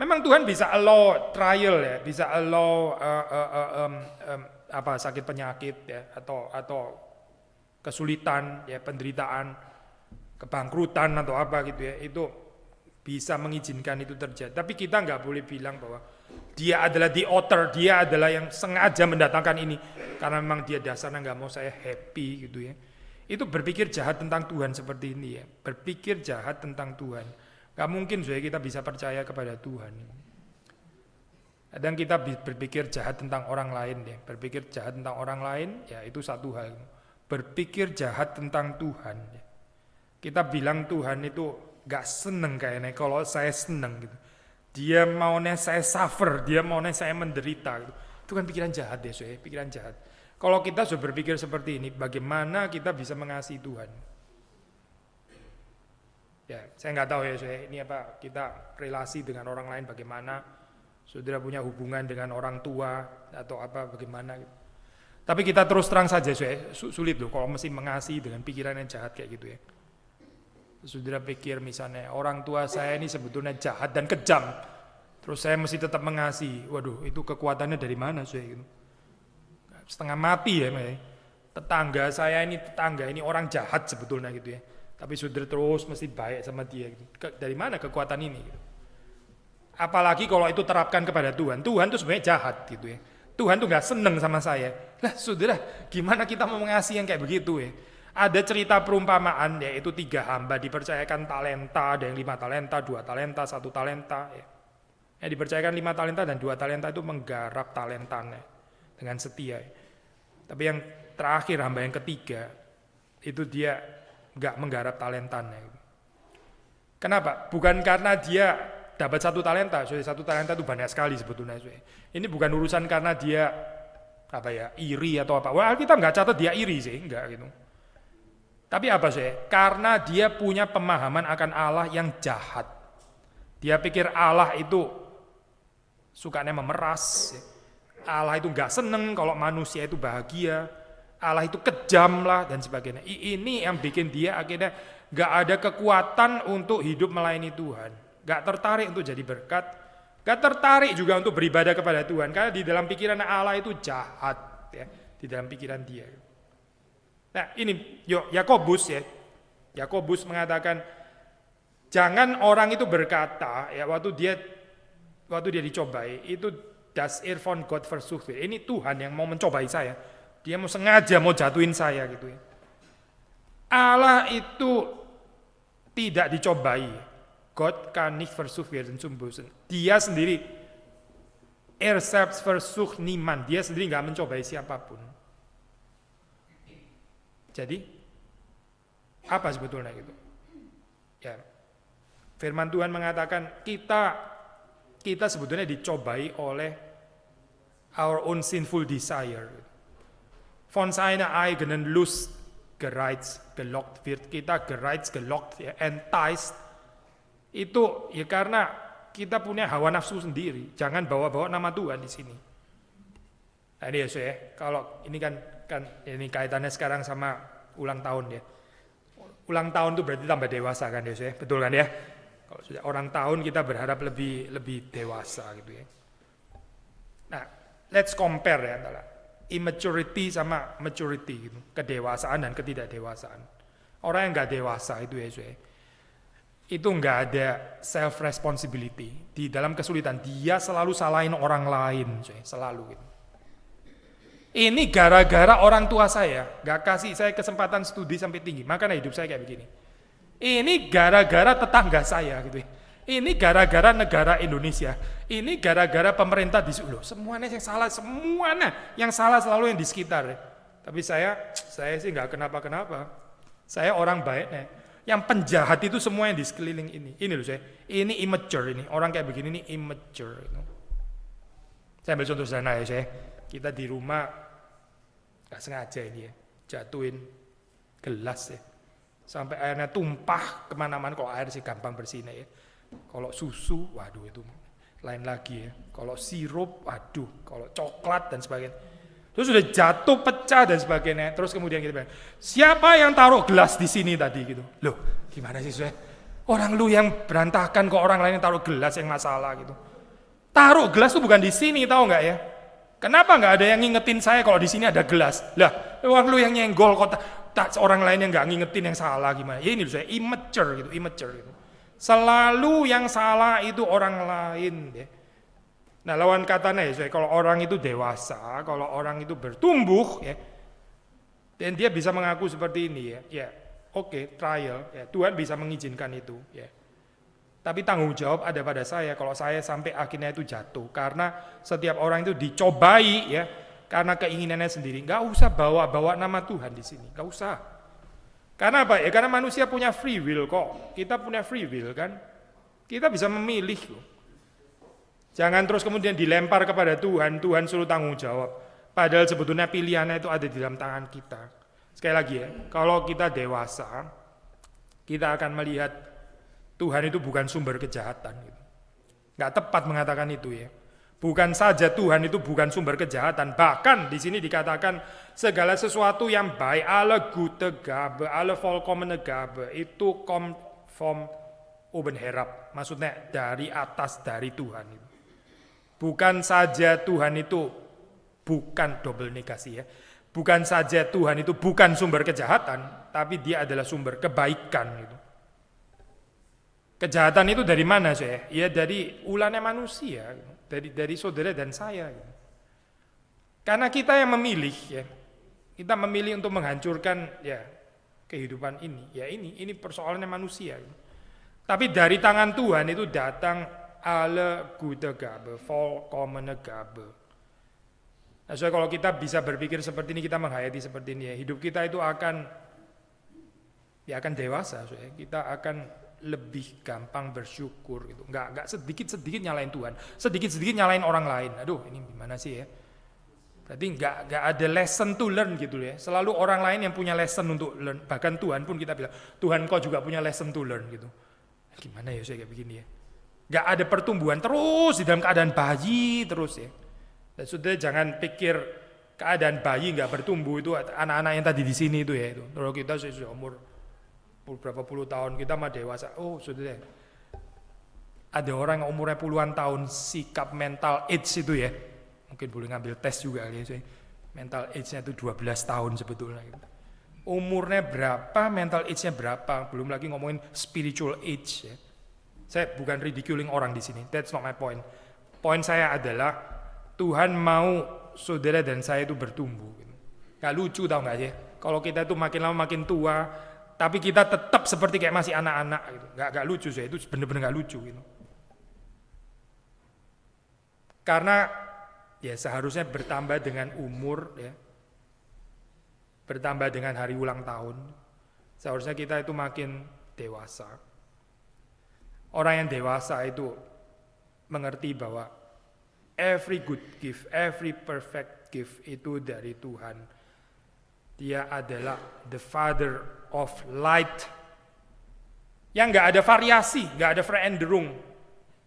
Memang Tuhan bisa allow trial ya, bisa allow sakit penyakit ya, atau kesulitan ya, penderitaan, kebangkrutan atau apa gitu ya, itu bisa mengizinkan itu terjadi. Tapi kita nggak boleh bilang bahwa dia adalah the author, dia adalah yang sengaja mendatangkan ini karena memang dia dasarnya nggak mau saya happy gitu ya. Itu berpikir jahat tentang Tuhan seperti ini ya, berpikir jahat tentang Tuhan. Gak mungkin supaya kita bisa percaya kepada Tuhan. Kadang kita berpikir jahat tentang orang lain ya, berpikir jahat tentang orang lain ya itu satu hal. Berpikir jahat tentang Tuhan ya. Kita bilang Tuhan itu gak seneng kayaknya kalau saya seneng gitu. Dia maunya saya suffer, dia maunya saya menderita gitu. Itu kan pikiran jahat ya, pikiran jahat. Kalau kita sudah berpikir seperti ini, bagaimana kita bisa mengasihi Tuhan? Ya, saya nggak tahu ya, ini apa kita relasi dengan orang lain bagaimana, saudara punya hubungan dengan orang tua atau apa bagaimana gitu. Tapi kita terus terang saja, sulit loh kalau mesti mengasihi dengan pikiran yang jahat kayak gitu ya. Saudara pikir misalnya orang tua saya ini sebetulnya jahat dan kejam, terus saya mesti tetap mengasihi. Waduh, itu kekuatannya dari mana gitu. Setengah mati ya, tetangga ini orang jahat sebetulnya gitu ya. Tapi saudara terus mesti baik sama dia. Dari mana kekuatan ini? Apalagi kalau itu terapkan kepada Tuhan. Tuhan itu sebenarnya jahat gitu ya. Tuhan tuh gak seneng sama saya. Lah saudara, gimana kita mau mengasihi yang kayak begitu ya? Ada cerita perumpamaan yaitu 3 hamba dipercayakan talenta. Ada yang 5 talenta, 2 talenta, 1 talenta. Ya. Yang dipercayakan 5 talenta dan 2 talenta itu menggarap talentanya dengan setia. Tapi yang terakhir hamba yang ketiga itu dia gak menggarap talentanya. Kenapa? Bukan karena dia dapat 1 talenta, 1 talenta itu banyak sekali sebetulnya. Ini bukan urusan karena dia iri atau apa. Wah, kita nggak catat dia iri sih, enggak gitu. Tapi apa karena dia punya pemahaman akan Allah yang jahat. Dia pikir Allah itu sukanya memeras. Allah itu nggak seneng kalau manusia itu bahagia. Allah itu kejam lah dan sebagainya. Ini yang bikin dia akhirnya gak ada kekuatan untuk hidup melayani Tuhan. Gak tertarik untuk jadi berkat. Gak tertarik juga untuk beribadah kepada Tuhan. Karena di dalam pikiran Allah itu jahat. Ya, di dalam pikiran dia. Nah ini Yakobus ya. Yakobus mengatakan jangan orang itu berkata ya waktu dia dicobai itu das von Gott versucht. Ini Tuhan yang mau mencobai saya. Dia mau sengaja mau jatuhin saya gitu ya. Allah itu tidak dicobai. Gott kann nicht versucht werden zum Bösen. Dia sendiri selbst versucht niemand. Dia sendiri nggak mencobai siapapun. Jadi apa sebetulnya gitu? Ya, firman Tuhan mengatakan kita sebetulnya dicobai oleh our own sinful desire. Von seiner eigenen Lust gelockt wird. Kita gelockt, ya, enticed. Itu ya karena kita punya hawa nafsu sendiri. Jangan bawa-bawa nama Tuhan di sini. Nah ini ya, kalau ini kan ini kaitannya sekarang sama ulang tahun ya. Ulang tahun itu berarti tambah dewasa kan ya, betul kan ya? Kalau sudah orang tahun kita berharap lebih dewasa gitu ya. Nah, let's compare ya antara immaturity sama maturity gitu. Kedewasaan dan ketidakdewasaan. Orang yang gak dewasa itu ya, itu gak ada self responsibility. Di dalam kesulitan dia selalu salahin orang lain, selalu gitu. Ini gara-gara orang tua saya gak kasih saya kesempatan studi sampai tinggi, makanya hidup saya kayak begini. Ini gara-gara tetangga saya gitu. Ini gara-gara negara Indonesia. Ini gara-gara pemerintah di Solo. Semuanya yang salah, semuanya yang salah selalu yang di sekitar. Tapi saya sih nggak kenapa-kenapa. Saya orang baiknya. Yang penjahat itu semua yang di sekeliling ini. Ini loh ini immature ini. Orang kayak begini ini immature. Saya ambil contoh sederhana ya saya. Kita di rumah nggak sengaja ini ya, jatuhin gelas ya. Sampai airnya tumpah kemana-mana. Kalau air sih gampang bersihnya ya. Kalau susu, waduh itu lain lagi ya. Kalau sirup, waduh. Kalau coklat dan sebagainya. Terus sudah jatuh, pecah dan sebagainya. Terus kemudian kita bilang, siapa yang taruh gelas di sini tadi gitu? Loh, gimana sih saya? Orang lu yang berantakan kok orang lain yang taruh gelas yang masalah gitu. Taruh gelas tuh bukan di sini, tahu nggak ya? Kenapa nggak ada yang ngingetin saya kalau di sini ada gelas? Lah, orang lu yang nyenggol kok tak orang lain yang nggak ngingetin yang salah gimana? Ya ini saya immature gitu. Selalu yang salah itu orang lain ya. Nah lawan katanya ya, kalau orang itu dewasa, kalau orang itu bertumbuh ya, dan dia bisa mengaku seperti ini ya oke, trial ya, Tuhan bisa mengizinkan itu ya. Tapi tanggung jawab ada pada saya kalau saya sampai akhirnya itu jatuh, karena setiap orang itu dicobai ya, karena keinginannya sendiri. Nggak usah bawa nama Tuhan di sini, nggak usah. Karena apa ya? Karena manusia punya free will kok. Kita punya free will kan, kita bisa memilih loh. Jangan terus kemudian dilempar kepada Tuhan suruh tanggung jawab. Padahal sebetulnya pilihannya itu ada di dalam tangan kita. Sekali lagi ya, kalau kita dewasa, kita akan melihat Tuhan itu bukan sumber kejahatan. Nggak tepat mengatakan itu ya. Bukan saja Tuhan itu bukan sumber kejahatan, bahkan di sini dikatakan segala sesuatu yang baik, alle gute Gabe, alle vollkommene Gabe, itu kom vom oben herab. Maksudnya dari atas, dari Tuhan itu. Bukan saja Tuhan itu bukan double negasi ya. Bukan saja Tuhan itu bukan sumber kejahatan, tapi dia adalah sumber kebaikan gitu. Kejahatan itu dari mana saya? Ya dari ulahnya manusia, dari saudara dan saya. Gitu. Karena kita yang memilih ya. Kita memilih untuk menghancurkan ya kehidupan ini. Ya ini persoalannya manusia. Gitu. Tapi dari tangan Tuhan itu datang alle gute Gabe, vollkommene Gabe. Nah, so kalau kita bisa berpikir seperti ini, kita menghayati seperti ini ya, hidup kita itu akan dewasa, so ya. Kita akan lebih gampang bersyukur gitu. Enggak sedikit-sedikit nyalain Tuhan, sedikit-sedikit nyalain orang lain. Aduh, ini gimana sih ya? Berarti enggak ada lesson to learn gitu ya. Selalu orang lain yang punya lesson untuk learn. Bahkan Tuhan pun kita bilang, Tuhan kau juga punya lesson to learn gitu. Gimana ya saya kayak begini ya? Gak ada pertumbuhan terus di dalam keadaan bayi terus ya. Dan sudah jangan pikir keadaan bayi gak bertumbuh itu anak-anak yang tadi di sini itu ya itu. Kalau kita sudah umur berapa puluh tahun kita mah dewasa. Oh sudah deh. Ada orang yang umurnya puluhan tahun sikap mental age itu ya. Mungkin boleh ngambil tes juga kali ya. Mental age-nya itu 12 tahun sebetulnya gitu. Umurnya berapa, mental age-nya berapa, belum lagi ngomongin spiritual age ya. Saya bukan ridiculing orang di sini. That's not my point. Poin saya adalah Tuhan mau saudara dan saya itu bertumbuh. Gak lucu tau gak sih? Kalau kita itu makin lama makin tua, tapi kita tetap seperti kayak masih anak-anak gitu. Gak lucu sih. Itu bener-bener gak lucu gitu. Karena ya seharusnya bertambah dengan umur ya. Bertambah dengan hari ulang tahun. Seharusnya kita itu makin dewasa. Orang yang dewasa itu mengerti bahwa every good gift, every perfect gift itu dari Tuhan. Dia adalah the Father of light. Yang gak ada variasi, gak ada Veränderung.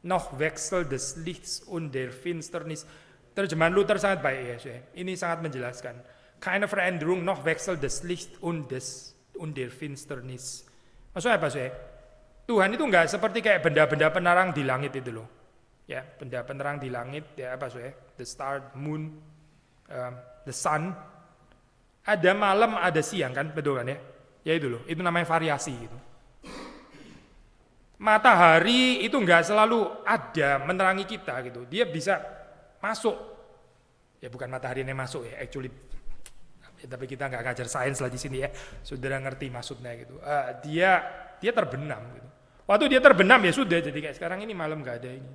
Noch wechselt des Lichts und der Finsternis. Terjemahan Luther sangat baik ya. Ini sangat menjelaskan. Keine Veränderung, noch wechselt des Lichts und der Finsternis. Maksudnya apa sih? Tuhan itu enggak seperti kayak benda-benda penerang di langit itu loh. Ya, benda penerang di langit ya apa sih? The star, moon, the sun. Ada malam, ada siang kan, betul kan ya? Ya itu loh, itu namanya variasi gitu. Matahari itu enggak selalu ada menerangi kita gitu. Dia bisa masuk. Ya bukan matahari yang masuk ya, actually. Tapi kita enggak ngajar sains lah di sini ya. Saudara ngerti maksudnya gitu. Dia terbenam gitu. Waktu dia terbenam ya sudah, jadi kayak sekarang ini malam gak ada ini.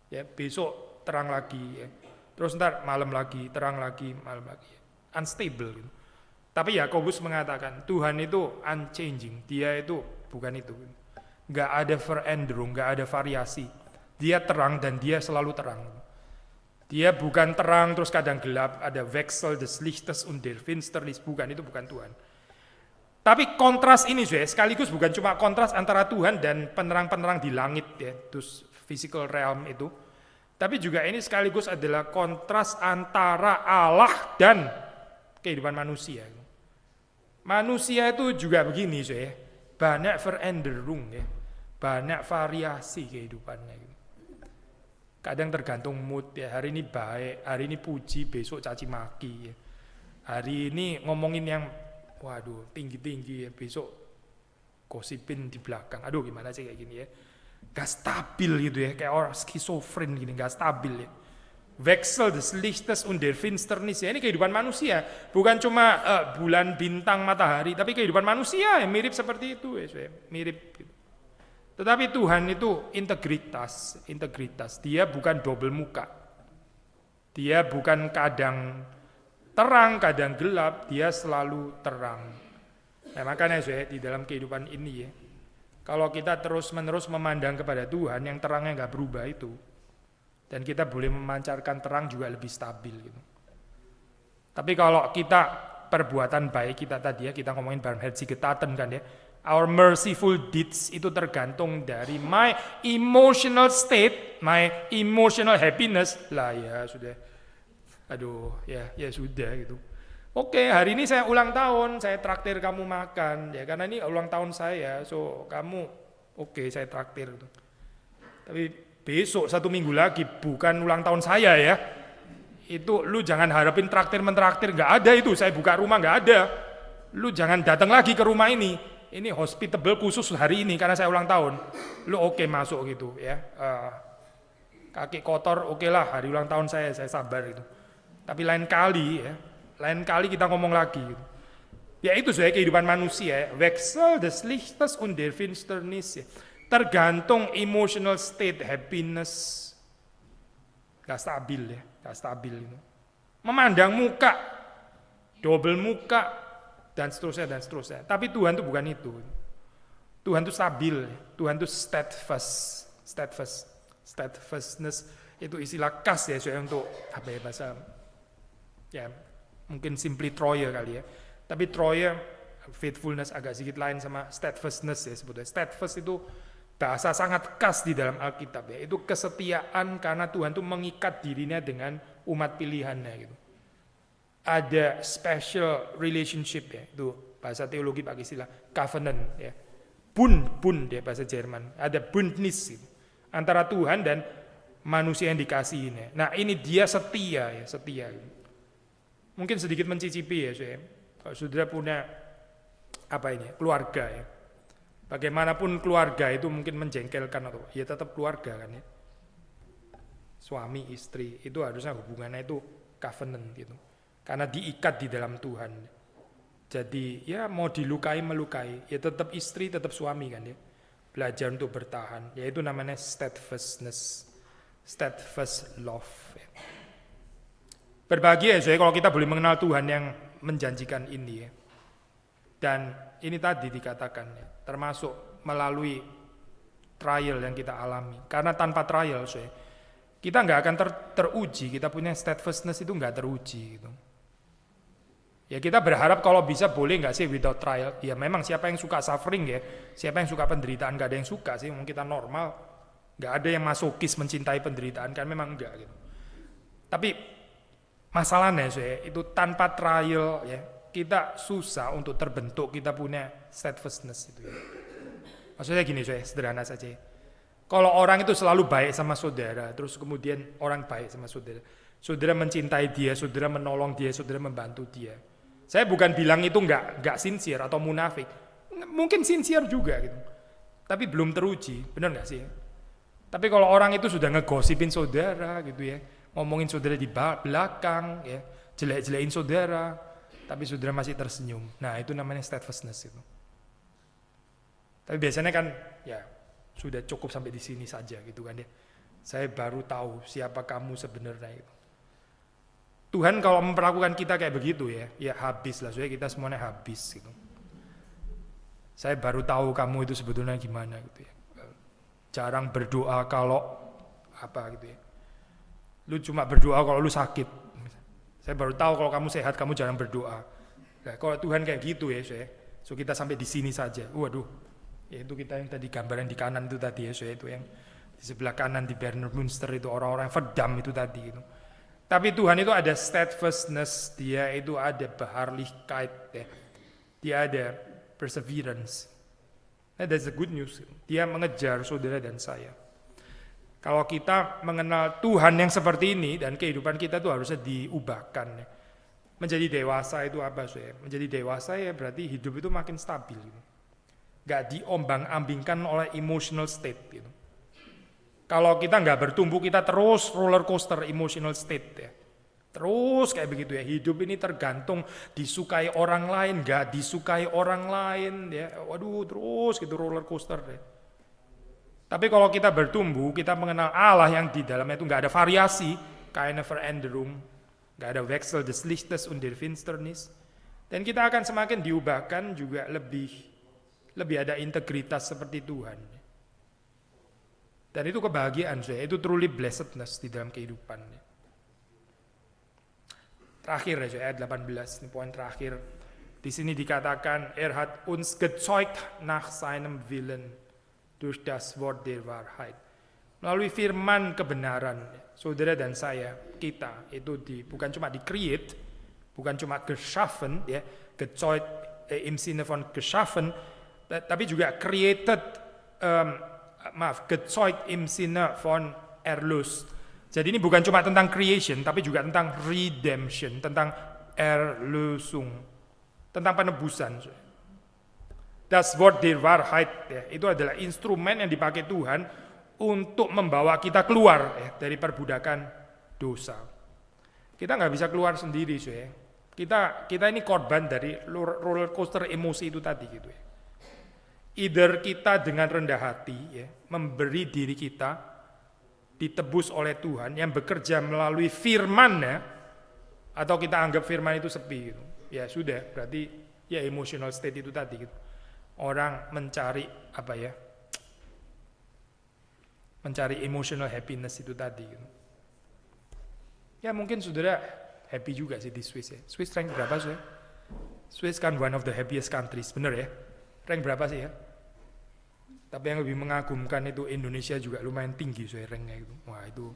Ya besok terang lagi ya. Terus ntar malam lagi, terang lagi, malam lagi. Unstable gitu. Tapi Yakobus mengatakan Tuhan itu unchanging, dia itu bukan itu. Gak ada Veränderung, gak ada variasi. Dia terang dan dia selalu terang. Dia bukan terang terus kadang gelap, ada Wechsel des Lichtes und der Finsternis, bukan, itu bukan Tuhan. Tapi kontras ini sekaligus bukan cuma kontras antara Tuhan dan penerang-penerang di langit ya, terus physical realm itu. Tapi juga ini sekaligus adalah kontras antara Allah dan kehidupan manusia. Manusia itu juga begini, ya. Banyak veranderung, ya. Banyak variasi kehidupannya. Kadang tergantung mood, ya. Hari ini baik, hari ini puji, besok caci maki, ya. Hari ini ngomongin yang waduh tinggi-tinggi, ya. Besok gosipin di belakang. Aduh gimana sih kayak gini ya. Gak stabil gitu ya, kayak orang skizofren gini, gak stabil ya. Wechsel des Lichtes und der Finsternis, ya ini kehidupan manusia, bukan cuma bulan, bintang, matahari, tapi kehidupan manusia ya mirip seperti itu ya, mirip. Gitu. Tetapi Tuhan itu integritas, dia bukan double muka, dia bukan kadang terang, kadang gelap, dia selalu terang. Nah makanya di dalam kehidupan ini ya, kalau kita terus-menerus memandang kepada Tuhan yang terangnya nggak berubah itu, dan kita boleh memancarkan terang juga lebih stabil gitu. Tapi kalau kita perbuatan baik kita tadi ya, kita ngomongin barmherzigetaten kan ya, our merciful deeds itu tergantung dari my emotional state, my emotional happiness lah ya sudah. Aduh ya sudah gitu. Oke, hari ini saya ulang tahun, saya traktir kamu makan, ya karena ini ulang tahun saya, so kamu oke, saya traktir. Gitu. Tapi besok 1 minggu lagi bukan ulang tahun saya ya, itu lu jangan harapin traktir mentraktir, nggak ada itu, saya buka rumah nggak ada, lu jangan datang lagi ke rumah ini hospitable khusus hari ini karena saya ulang tahun, lu oke masuk gitu ya, kaki kotor oke lah hari ulang tahun saya sabar gitu, tapi lain kali kita ngomong lagi gitu. Ya itu saya kehidupan manusia, Wechsel des Lichtes und der Finsternis, ya. Tergantung emotional state, happiness, gak stabil ya, gak stabil gitu. Memandang muka, double muka, dan seterusnya. Tapi Tuhan itu bukan itu. Tuhan itu stabil, Tuhan itu steadfastness itu istilah khas ya saya untuk apa ya bahasa ya mungkin simply Troye kali ya. Tapi Troye faithfulness agak sedikit lain sama steadfastness ya sebetulnya. Steadfast itu bahasa sangat khas di dalam Alkitab ya. Itu kesetiaan karena Tuhan itu mengikat dirinya dengan umat pilihannya gitu. Ada special relationship ya. Itu bahasa teologi pakai istilah covenant ya. Bund ya bahasa Jerman. Ada Bündnis gitu. Antara Tuhan dan manusia yang dikasihinya. Nah, ini dia setia gitu. Mungkin sedikit mencicipi ya saya. Kalau saudara punya keluarga ya. Bagaimanapun keluarga itu mungkin menjengkelkan atau ya tetap keluarga kan ya. Suami istri itu harusnya hubungannya itu covenant gitu. Karena diikat di dalam Tuhan. Jadi ya mau dilukai melukai ya tetap istri tetap suami kan ya. Belajar untuk bertahan. Ya itu namanya steadfastness, steadfast love. Ya. Berbahagia ya kalau kita boleh mengenal Tuhan yang menjanjikan ini ya. Dan ini tadi dikatakan ya, termasuk melalui trial yang kita alami. Karena tanpa trial kita nggak akan teruji, kita punya steadfastness itu nggak teruji gitu. Ya kita berharap kalau bisa boleh nggak sih without trial. Ya memang siapa yang suka suffering ya, siapa yang suka penderitaan, nggak ada yang suka sih. Kita normal, nggak ada yang masokis mencintai penderitaan kan memang enggak gitu. Tapi masalahnya itu tanpa trial ya kita susah untuk terbentuk kita punya steadfastness itu ya. Maksudnya gini sederhana saja. Kalau orang itu selalu baik sama saudara, terus kemudian orang baik sama saudara, saudara mencintai dia, saudara menolong dia, saudara membantu dia. Saya bukan bilang itu enggak sincere atau munafik, mungkin sincere juga gitu. Tapi belum teruji, benar nggak sih? Tapi kalau orang itu sudah ngegosipin saudara gitu ya. Ngomongin saudara di belakang, ya, jelek-jelekin saudara, tapi saudara masih tersenyum. Nah itu namanya steadfastness itu. Tapi biasanya kan, ya sudah cukup sampai di sini saja gitu kan ya. Saya baru tahu siapa kamu sebenarnya itu. Tuhan kalau memperlakukan kita kayak begitu ya habis lah. Soalnya kita semuanya habis gitu. Saya baru tahu kamu itu sebetulnya gimana gitu ya. Jarang berdoa kalau apa gitu ya. Lu cuma berdoa kalau lu sakit. Saya baru tahu kalau kamu sehat, kamu jarang berdoa. Nah, kalau Tuhan kayak gitu ya, so kita sampai di sini saja. Waduh, ya itu kita yang tadi gambaran di kanan itu tadi ya, itu yang Di sebelah kanan di Berner Münster itu orang-orang Verdam itu tadi gitu. Tapi Tuhan itu ada steadfastness, dia itu ada Beharrlichkeit, ya. Dia ada perseverance. That's the good news. Dia mengejar saudara dan saya. Kalau kita mengenal Tuhan yang seperti ini dan kehidupan kita tuh harusnya diubahkan. Ya. Menjadi dewasa itu apa saya? Menjadi dewasa ya berarti hidup itu makin stabil. Gitu. Gak diombang-ambingkan oleh emotional state. Gitu. Kalau kita nggak bertumbuh, kita terus roller coaster emotional state ya. Terus kayak begitu ya. Hidup ini tergantung disukai orang lain, nggak disukai orang lain ya. Waduh, terus gitu roller coaster ya. Tapi kalau kita bertumbuh, kita mengenal Allah yang di dalamnya itu nggak ada variasi, keine Veränderung, nggak ada Wechsel des Lichtes und der Finsternis, dan kita akan semakin diubahkan juga lebih ada integritas seperti Tuhan. Dan itu kebahagiaan saya, itu truly blessedness di dalam kehidupan. Terakhir ya, ayat 18, ini poin terakhir. Di sini dikatakan, hat uns gezeugt nach seinem Willen durch das Wort der Wahrheit. Melalui firman kebenaran, saudara dan saya, kita itu bukan cuma di-create, bukan cuma geschaffen, ya, gezeugt im Sinne von geschaffen, tapi juga created, gezeugt im Sinne von erlöst. Jadi ini bukan cuma tentang creation, tapi juga tentang redemption, tentang Erlösung, tentang penebusan. Das Wort der Wahrheit, ya, itu adalah instrumen yang dipakai Tuhan untuk membawa kita keluar ya, dari perbudakan dosa. Kita nggak bisa keluar sendiri, ya. Kita ini korban dari roller coaster emosi itu tadi gitu ya. Either kita dengan rendah hati ya, memberi diri kita ditebus oleh Tuhan yang bekerja melalui firman-Nya, atau kita anggap firman itu sepi gitu. Ya sudah, berarti ya emotional state itu tadi gitu. Orang mencari apa ya? Mencari emotional happiness itu tadi gitu. Ya mungkin saudara happy juga sih di Swiss ya. Swiss rank berapa sih? Swiss kan one of the happiest countries, bener ya? Rank berapa sih ya? Tapi yang lebih mengagumkan itu Indonesia juga lumayan tinggi soal ranknya gitu. Wah itu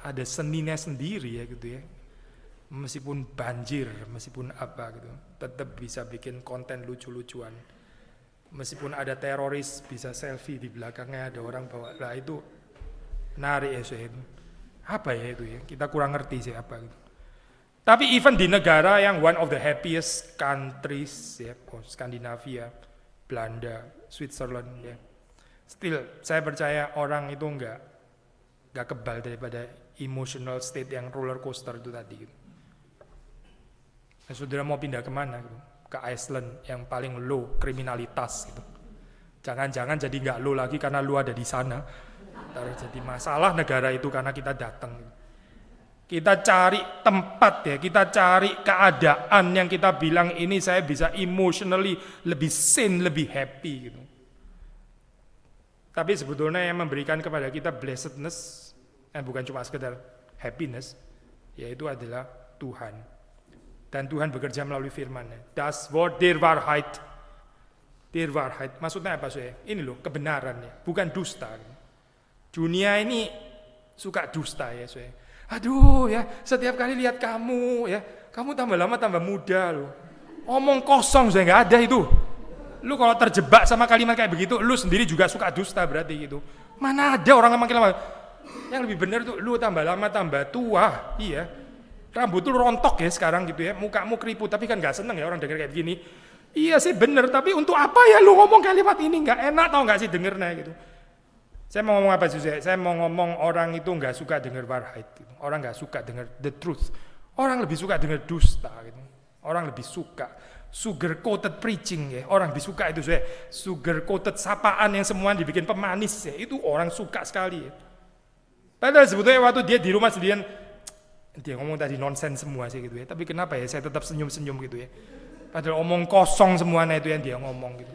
ada seninya sendiri ya gitu ya. Meskipun banjir, meskipun apa gitu, tetap bisa bikin konten lucu-lucuan. Meskipun ada teroris bisa selfie di belakangnya ada orang bawa. Lah itu menarik ya soal itu. Apa ya itu ya? Kita kurang ngerti sih apa gitu. Tapi even di negara yang one of the happiest countries ya, Skandinavia, Belanda, Switzerland ya. Still saya percaya orang itu enggak kebal daripada emotional state yang roller coaster itu tadi gitu. Nah, saudara mau pindah kemana gitu? Ke Iceland yang paling low kriminalitas gitu. Jangan-jangan jadi enggak low lagi karena lu ada di sana. Ntar jadi masalah negara itu karena kita datang gitu. Kita cari tempat ya, kita cari keadaan yang kita bilang ini saya bisa emotionally lebih sane, lebih happy gitu. Tapi sebetulnya yang memberikan kepada kita blessedness, bukan cuma sekedar happiness, yaitu adalah Tuhan. Dan Tuhan bekerja melalui firman-Nya. Das Wort der Wahrheit. Der Wahrheit, maksudnya apa sih? Ini loh kebenaran ya, bukan dusta. Dunia ini suka dusta ya saya. Aduh ya, setiap kali lihat kamu ya, kamu tambah lama tambah muda loh. Omong kosong saya nggak ada itu. Lu kalau terjebak sama kalimat kayak begitu, lu sendiri juga suka dusta berarti gitu. Mana ada orang yang makin lama. Yang lebih benar tuh, lu tambah lama tambah tua, iya. Rambut tuh rontok ya sekarang gitu ya, mukamu keriput, tapi kan nggak seneng ya orang denger kayak begini. Iya sih bener, tapi untuk apa ya lu ngomong kalimat ini, nggak enak tau nggak sih dengernya gitu. Saya mau ngomong apa sih? Saya mau ngomong orang itu nggak suka dengar Wahrheit, gitu. Orang nggak suka dengar the truth. Orang lebih suka dengar dusta, gitu. Orang lebih suka sugar coated preaching ya. Orang lebih suka itu saya sugar coated sapaan yang semua dibikin pemanis ya. Itu orang suka sekali. Ya. Padahal sebetulnya waktu dia di rumah sendirian, dia ngomong tadi nonsense semua sih gitu ya. Tapi kenapa ya saya tetap senyum-senyum gitu ya. Padahal omong kosong semuanya itu yang dia ngomong gitu.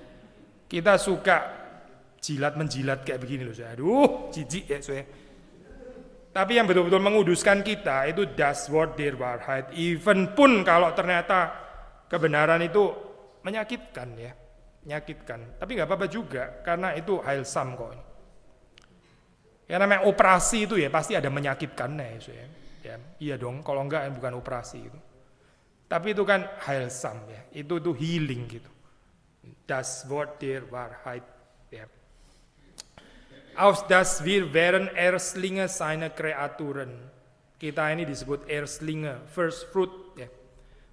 Kita suka jilat-menjilat kayak begini loh saya. Aduh, jijik ya saya. Tapi yang betul-betul menguduskan kita itu das Wort der Wahrheit. Even pun kalau ternyata kebenaran itu menyakitkan ya. Menyakitkan. Tapi gak apa-apa juga karena itu heilsam kok. Ya namanya operasi itu ya pasti ada menyakitkannya ya. Ya, iya dong, kalau enggak bukan operasi gitu. Tapi itu kan heilsam ya, itu tuh healing gitu. Das Wort der Wahrheit ya. Auf das wir wären Erstlinge seiner Kreaturen. Kita ini disebut Erstlinge, first fruit ya.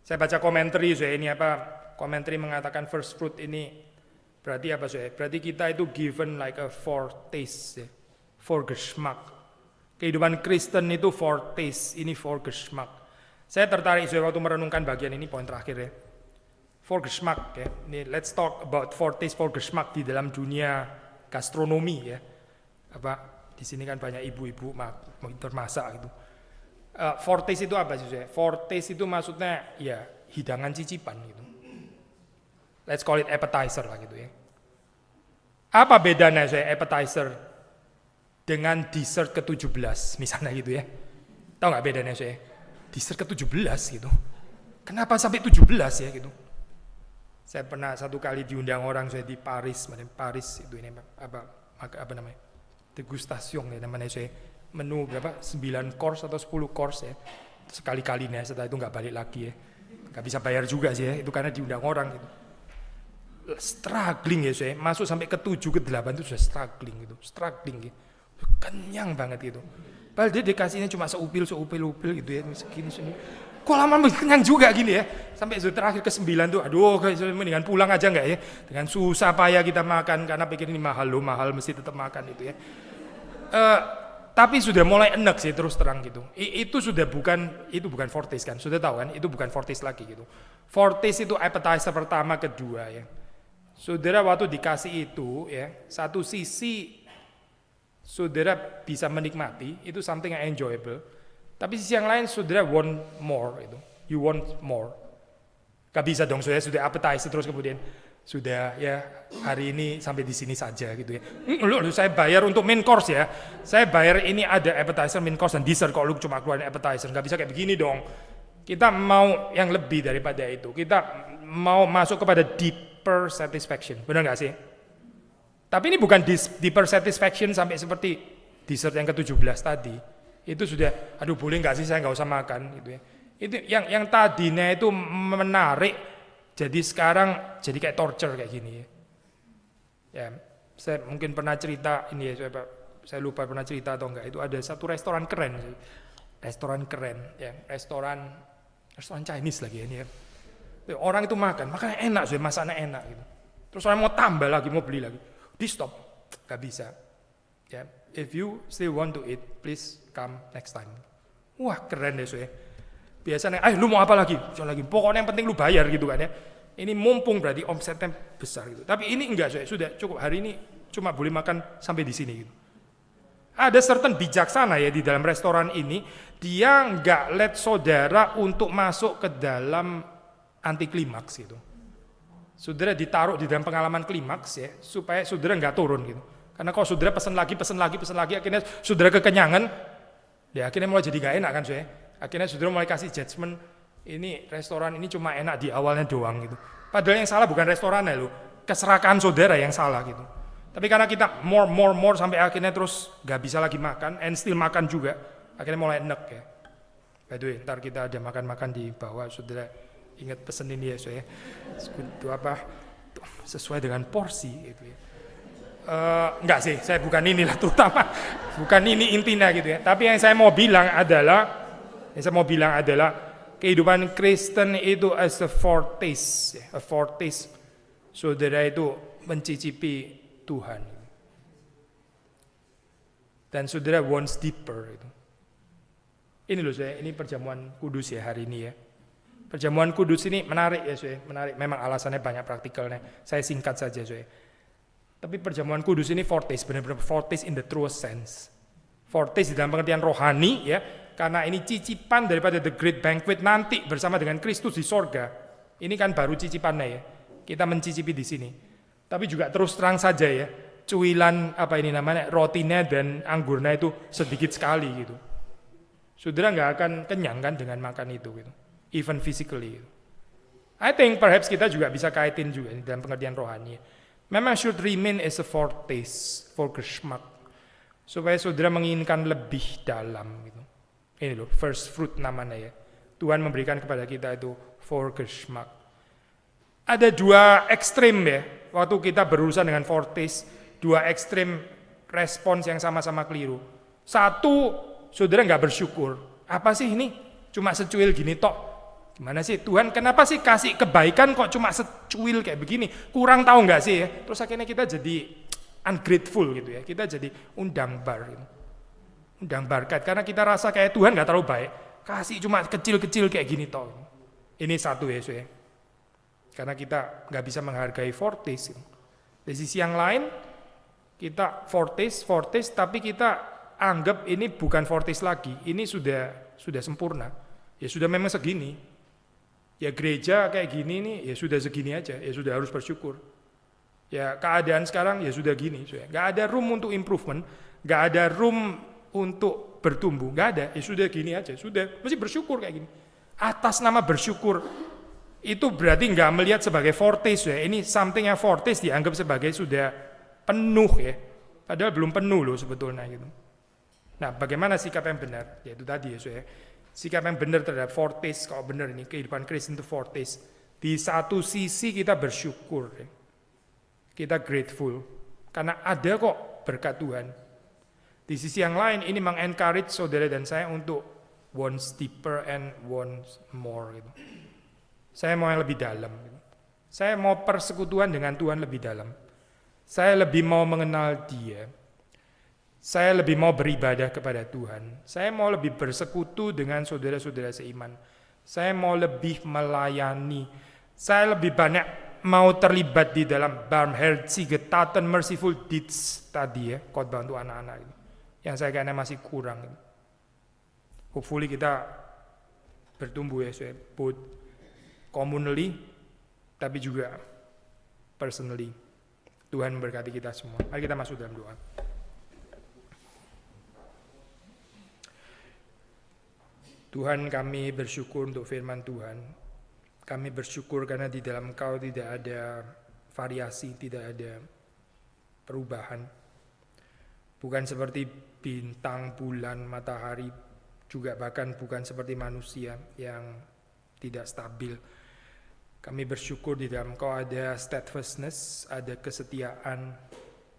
Saya baca komentari saya ini apa? Komentari mengatakan first fruit ini berarti apa saya? Berarti kita itu given like a foretaste ya. Vorgeschmack. Kehidupan Kristen itu foretaste, ini Vorgeschmack. Saya tertarik saya waktu merenungkan bagian ini poin terakhir ya. Vorgeschmack ya. Ini let's talk about foretaste, Vorgeschmack di dalam dunia gastronomi ya. Apa di sini kan banyak ibu-ibu termasak gitu. Foretaste itu apa sih saya? Foretaste itu maksudnya ya hidangan cicipan gitu. Let's call it appetizer lah gitu ya. Apa bedanya saya appetizer dengan dessert ke-17 misalnya gitu ya? Tahu nggak bedanya saya? Dessert ke-17 gitu. Kenapa sampai 17 ya gitu? Saya pernah satu kali diundang orang saya di Paris itu ini apa namanya? Degustation ya namanya saya. Menu berapa? 9 course atau 10 course ya. Sekali-kalinya setelah itu nggak balik lagi ya. Nggak bisa bayar juga sih ya. Itu karena diundang orang gitu. Struggling ya saya. Masuk sampai ke-7 ke-8 itu sudah struggling gitu. Struggling gitu. Kenyang banget gitu. Padahal dia dikasihnya cuma seupil gitu ya. Segini. Kok lama kenyang juga gini ya. Sampai terakhir ke-9 tuh aduh mendingan pulang aja nggak ya. Dengan susah payah kita makan karena pikir ini mahal mesti tetap makan itu ya. Tapi sudah mulai enak sih terus terang gitu. Itu bukan foretaste kan. Sudah tahu kan? Itu bukan foretaste lagi gitu. Foretaste itu appetizer pertama, kedua ya. Saudara waktu dikasih itu ya, satu sisi saudara bisa menikmati, itu something yang enjoyable. Tapi sisi yang lain saudara want more itu. You want more. Gak bisa dong saudara sudah appetizer terus kemudian sudah ya hari ini sampai di sini saja gitu ya. Lu saya bayar untuk main course ya. Saya bayar ini ada appetizer, main course dan dessert. Kalau lu cuma keluarin appetizer nggak bisa kayak begini dong. Kita mau yang lebih daripada itu. Kita mau masuk kepada deeper satisfaction. Benar nggak sih? Tapi ini bukan deeper satisfaction sampai seperti dessert yang ke-17 tadi. Itu sudah aduh boleh nggak sih saya nggak usah makan gitu ya. Itu yang tadinya itu menarik. Jadi sekarang jadi kayak torture kayak gini ya. Ya, saya mungkin pernah cerita ini ya, saya lupa pernah cerita atau enggak. Itu ada satu restoran keren sih. Restoran keren ya, restoran Chinese lagi ya ini ya. Orang itu makannya enak sih, masakannya enak gitu. Terus orang mau tambah lagi, mau beli lagi. Di stop, enggak bisa. Ya, if you still want to eat, please come next time. Wah, keren deh sih. Biasanya, lu mau apa lagi? Pokoknya yang penting lu bayar gitu kan ya. Ini mumpung berarti omsetnya besar gitu. Tapi ini enggak, sudah cukup hari ini cuma boleh makan sampai di sini gitu. Ada certain bijaksana ya di dalam restoran ini, dia enggak let saudara untuk masuk ke dalam anti klimaks gitu. Saudara ditaruh di dalam pengalaman klimaks ya, supaya saudara enggak turun gitu. Karena kalau saudara pesan lagi, akhirnya saudara kekenyangan, ya akhirnya mulai jadi enggak enak kan saya. Akhirnya saudara mulai kasih judgement, ini restoran ini cuma enak di awalnya doang gitu. Padahal yang salah bukan restorannya loh, keserakahan saudara yang salah gitu. Tapi karena kita more sampai akhirnya terus gak bisa lagi makan, and still makan juga, akhirnya mulai enak ya. By the way, ntar kita ada makan-makan di bawah, saudara ingat pesen ini ya saya. Itu apa? Sesuai dengan porsi gitu ya. Enggak sih, saya bukan inilah terutama, bukan ini intinya gitu ya. Tapi yang saya mau bilang adalah kehidupan Kristen itu as a foretaste, saudara itu mencicipi Tuhan. Dan saudara wants deeper itu. Ini loh saya, ini perjamuan kudus ya hari ini ya. Perjamuan kudus ini menarik ya saya, menarik. Memang alasannya banyak praktikalnya. Saya singkat saja saya. Tapi perjamuan kudus ini foretaste, benar-benar foretaste in the truest sense. Foretaste di dalam pengertian rohani ya. Karena ini cicipan daripada the great banquet nanti bersama dengan Kristus di sorga. Ini kan baru cicipannya ya. Kita mencicipi di sini. Tapi juga terus terang saja ya. Cuilan rotinya dan anggurnya itu sedikit sekali gitu. Saudara nggak akan kenyang kan dengan makan itu gitu. Even physically gitu. I think perhaps kita juga bisa kaitin juga dalam pengertian rohani. Memang should remain as a foretaste, Vorgeschmack. supaya saudara menginginkan lebih dalam gitu. Ini loh, first fruit namanya ya. Tuhan memberikan kepada kita itu Vorgeschmack. Ada dua ekstrim ya, waktu kita berurusan dengan foretaste, dua ekstrim respons yang sama-sama keliru. Satu, saudara nggak bersyukur. Apa sih ini? Cuma secuil gini tok. Gimana sih Tuhan? Kenapa sih kasih kebaikan kok cuma secuil kayak begini? Kurang tahu nggak sih ya? Terus akhirnya kita jadi ungrateful gitu ya. Kita jadi undang bar gitu. Undang barkat karena kita rasa kayak Tuhan nggak terlalu baik. Kasih cuma kecil-kecil kayak gini tok. Ini satu ya, ya. Karena kita nggak bisa menghargai foretaste. Di sisi yang lain, kita foretaste, tapi kita anggap ini bukan foretaste lagi. Ini sudah sempurna. Ya sudah memang segini. Ya gereja kayak gini nih, ya sudah segini aja. Ya sudah harus bersyukur. Ya keadaan sekarang ya sudah gini. Nggak ada room untuk improvement, nggak ada room untuk bertumbuh, nggak ada. Ya sudah gini aja. Sudah, mesti bersyukur kayak gini. Atas nama bersyukur. Itu berarti nggak melihat sebagai foretaste ya. Ini something yang foretaste dianggap sebagai sudah penuh ya. Padahal belum penuh loh sebetulnya gitu. Nah, bagaimana sikap yang benar? Ya itu tadi ya. Sikap yang benar terhadap foretaste, kalau benar ini kehidupan Kristen itu foretaste. Di satu sisi kita bersyukur ya. Kita grateful karena ada kok berkat Tuhan. Di sisi yang lain ini mengencourage saudara dan saya untuk once deeper and once more gitu. Saya mau yang lebih dalam. Saya mau persekutuan dengan Tuhan lebih dalam. Saya lebih mau mengenal Dia. Saya lebih mau beribadah kepada Tuhan. Saya mau lebih bersekutu dengan saudara-saudara seiman. Saya mau lebih melayani. Saya lebih banyak mau terlibat di dalam barmherzige Taten merciful deeds tadi ya, khotbah untuk anak-anak ini. Yang saya kayaknya masih kurang. Hopefully kita bertumbuh ya, both communally, tapi juga personally. Tuhan memberkati kita semua. Mari kita masuk dalam doa. Tuhan, kami bersyukur untuk firman Tuhan. Kami bersyukur karena di dalam Engkau tidak ada variasi, tidak ada perubahan. Bukan seperti bintang, bulan, matahari, juga bahkan bukan seperti manusia yang tidak stabil. Kami bersyukur di dalam Engkau ada steadfastness, ada kesetiaan,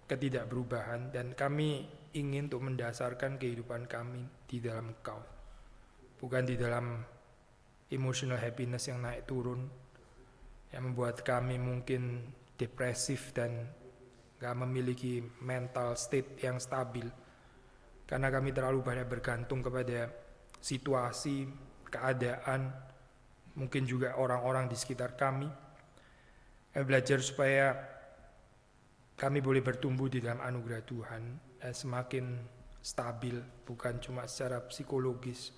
ketidakberubahan, dan kami ingin untuk mendasarkan kehidupan kami di dalam Engkau. Bukan di dalam emotional happiness yang naik turun, yang membuat kami mungkin depresif dan gak memiliki mental state yang stabil. Karena kami terlalu banyak bergantung kepada situasi, keadaan, mungkin juga orang-orang di sekitar kami. Kami belajar supaya kami boleh bertumbuh di dalam anugerah Tuhan, semakin stabil, bukan cuma secara psikologis,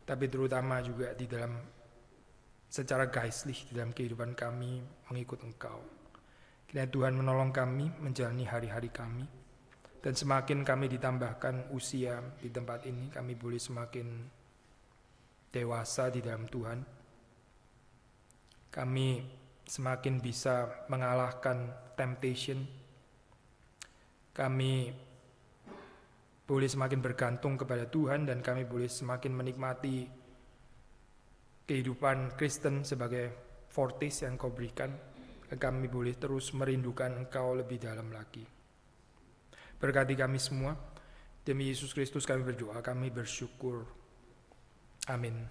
tapi terutama juga di dalam secara geistlich, di dalam kehidupan kami mengikut Engkau. Kiranya Tuhan menolong kami menjalani hari-hari kami, dan semakin kami ditambahkan usia di tempat ini, kami boleh semakin dewasa di dalam Tuhan. Kami semakin bisa mengalahkan temptation. Kami boleh semakin bergantung kepada Tuhan, dan kami boleh semakin menikmati kehidupan Kristen sebagai foretaste yang Kau berikan. Kami boleh terus merindukan Engkau lebih dalam lagi. Berkati kami semua. Demi Yesus Kristus kami berdoa, kami bersyukur. Amin.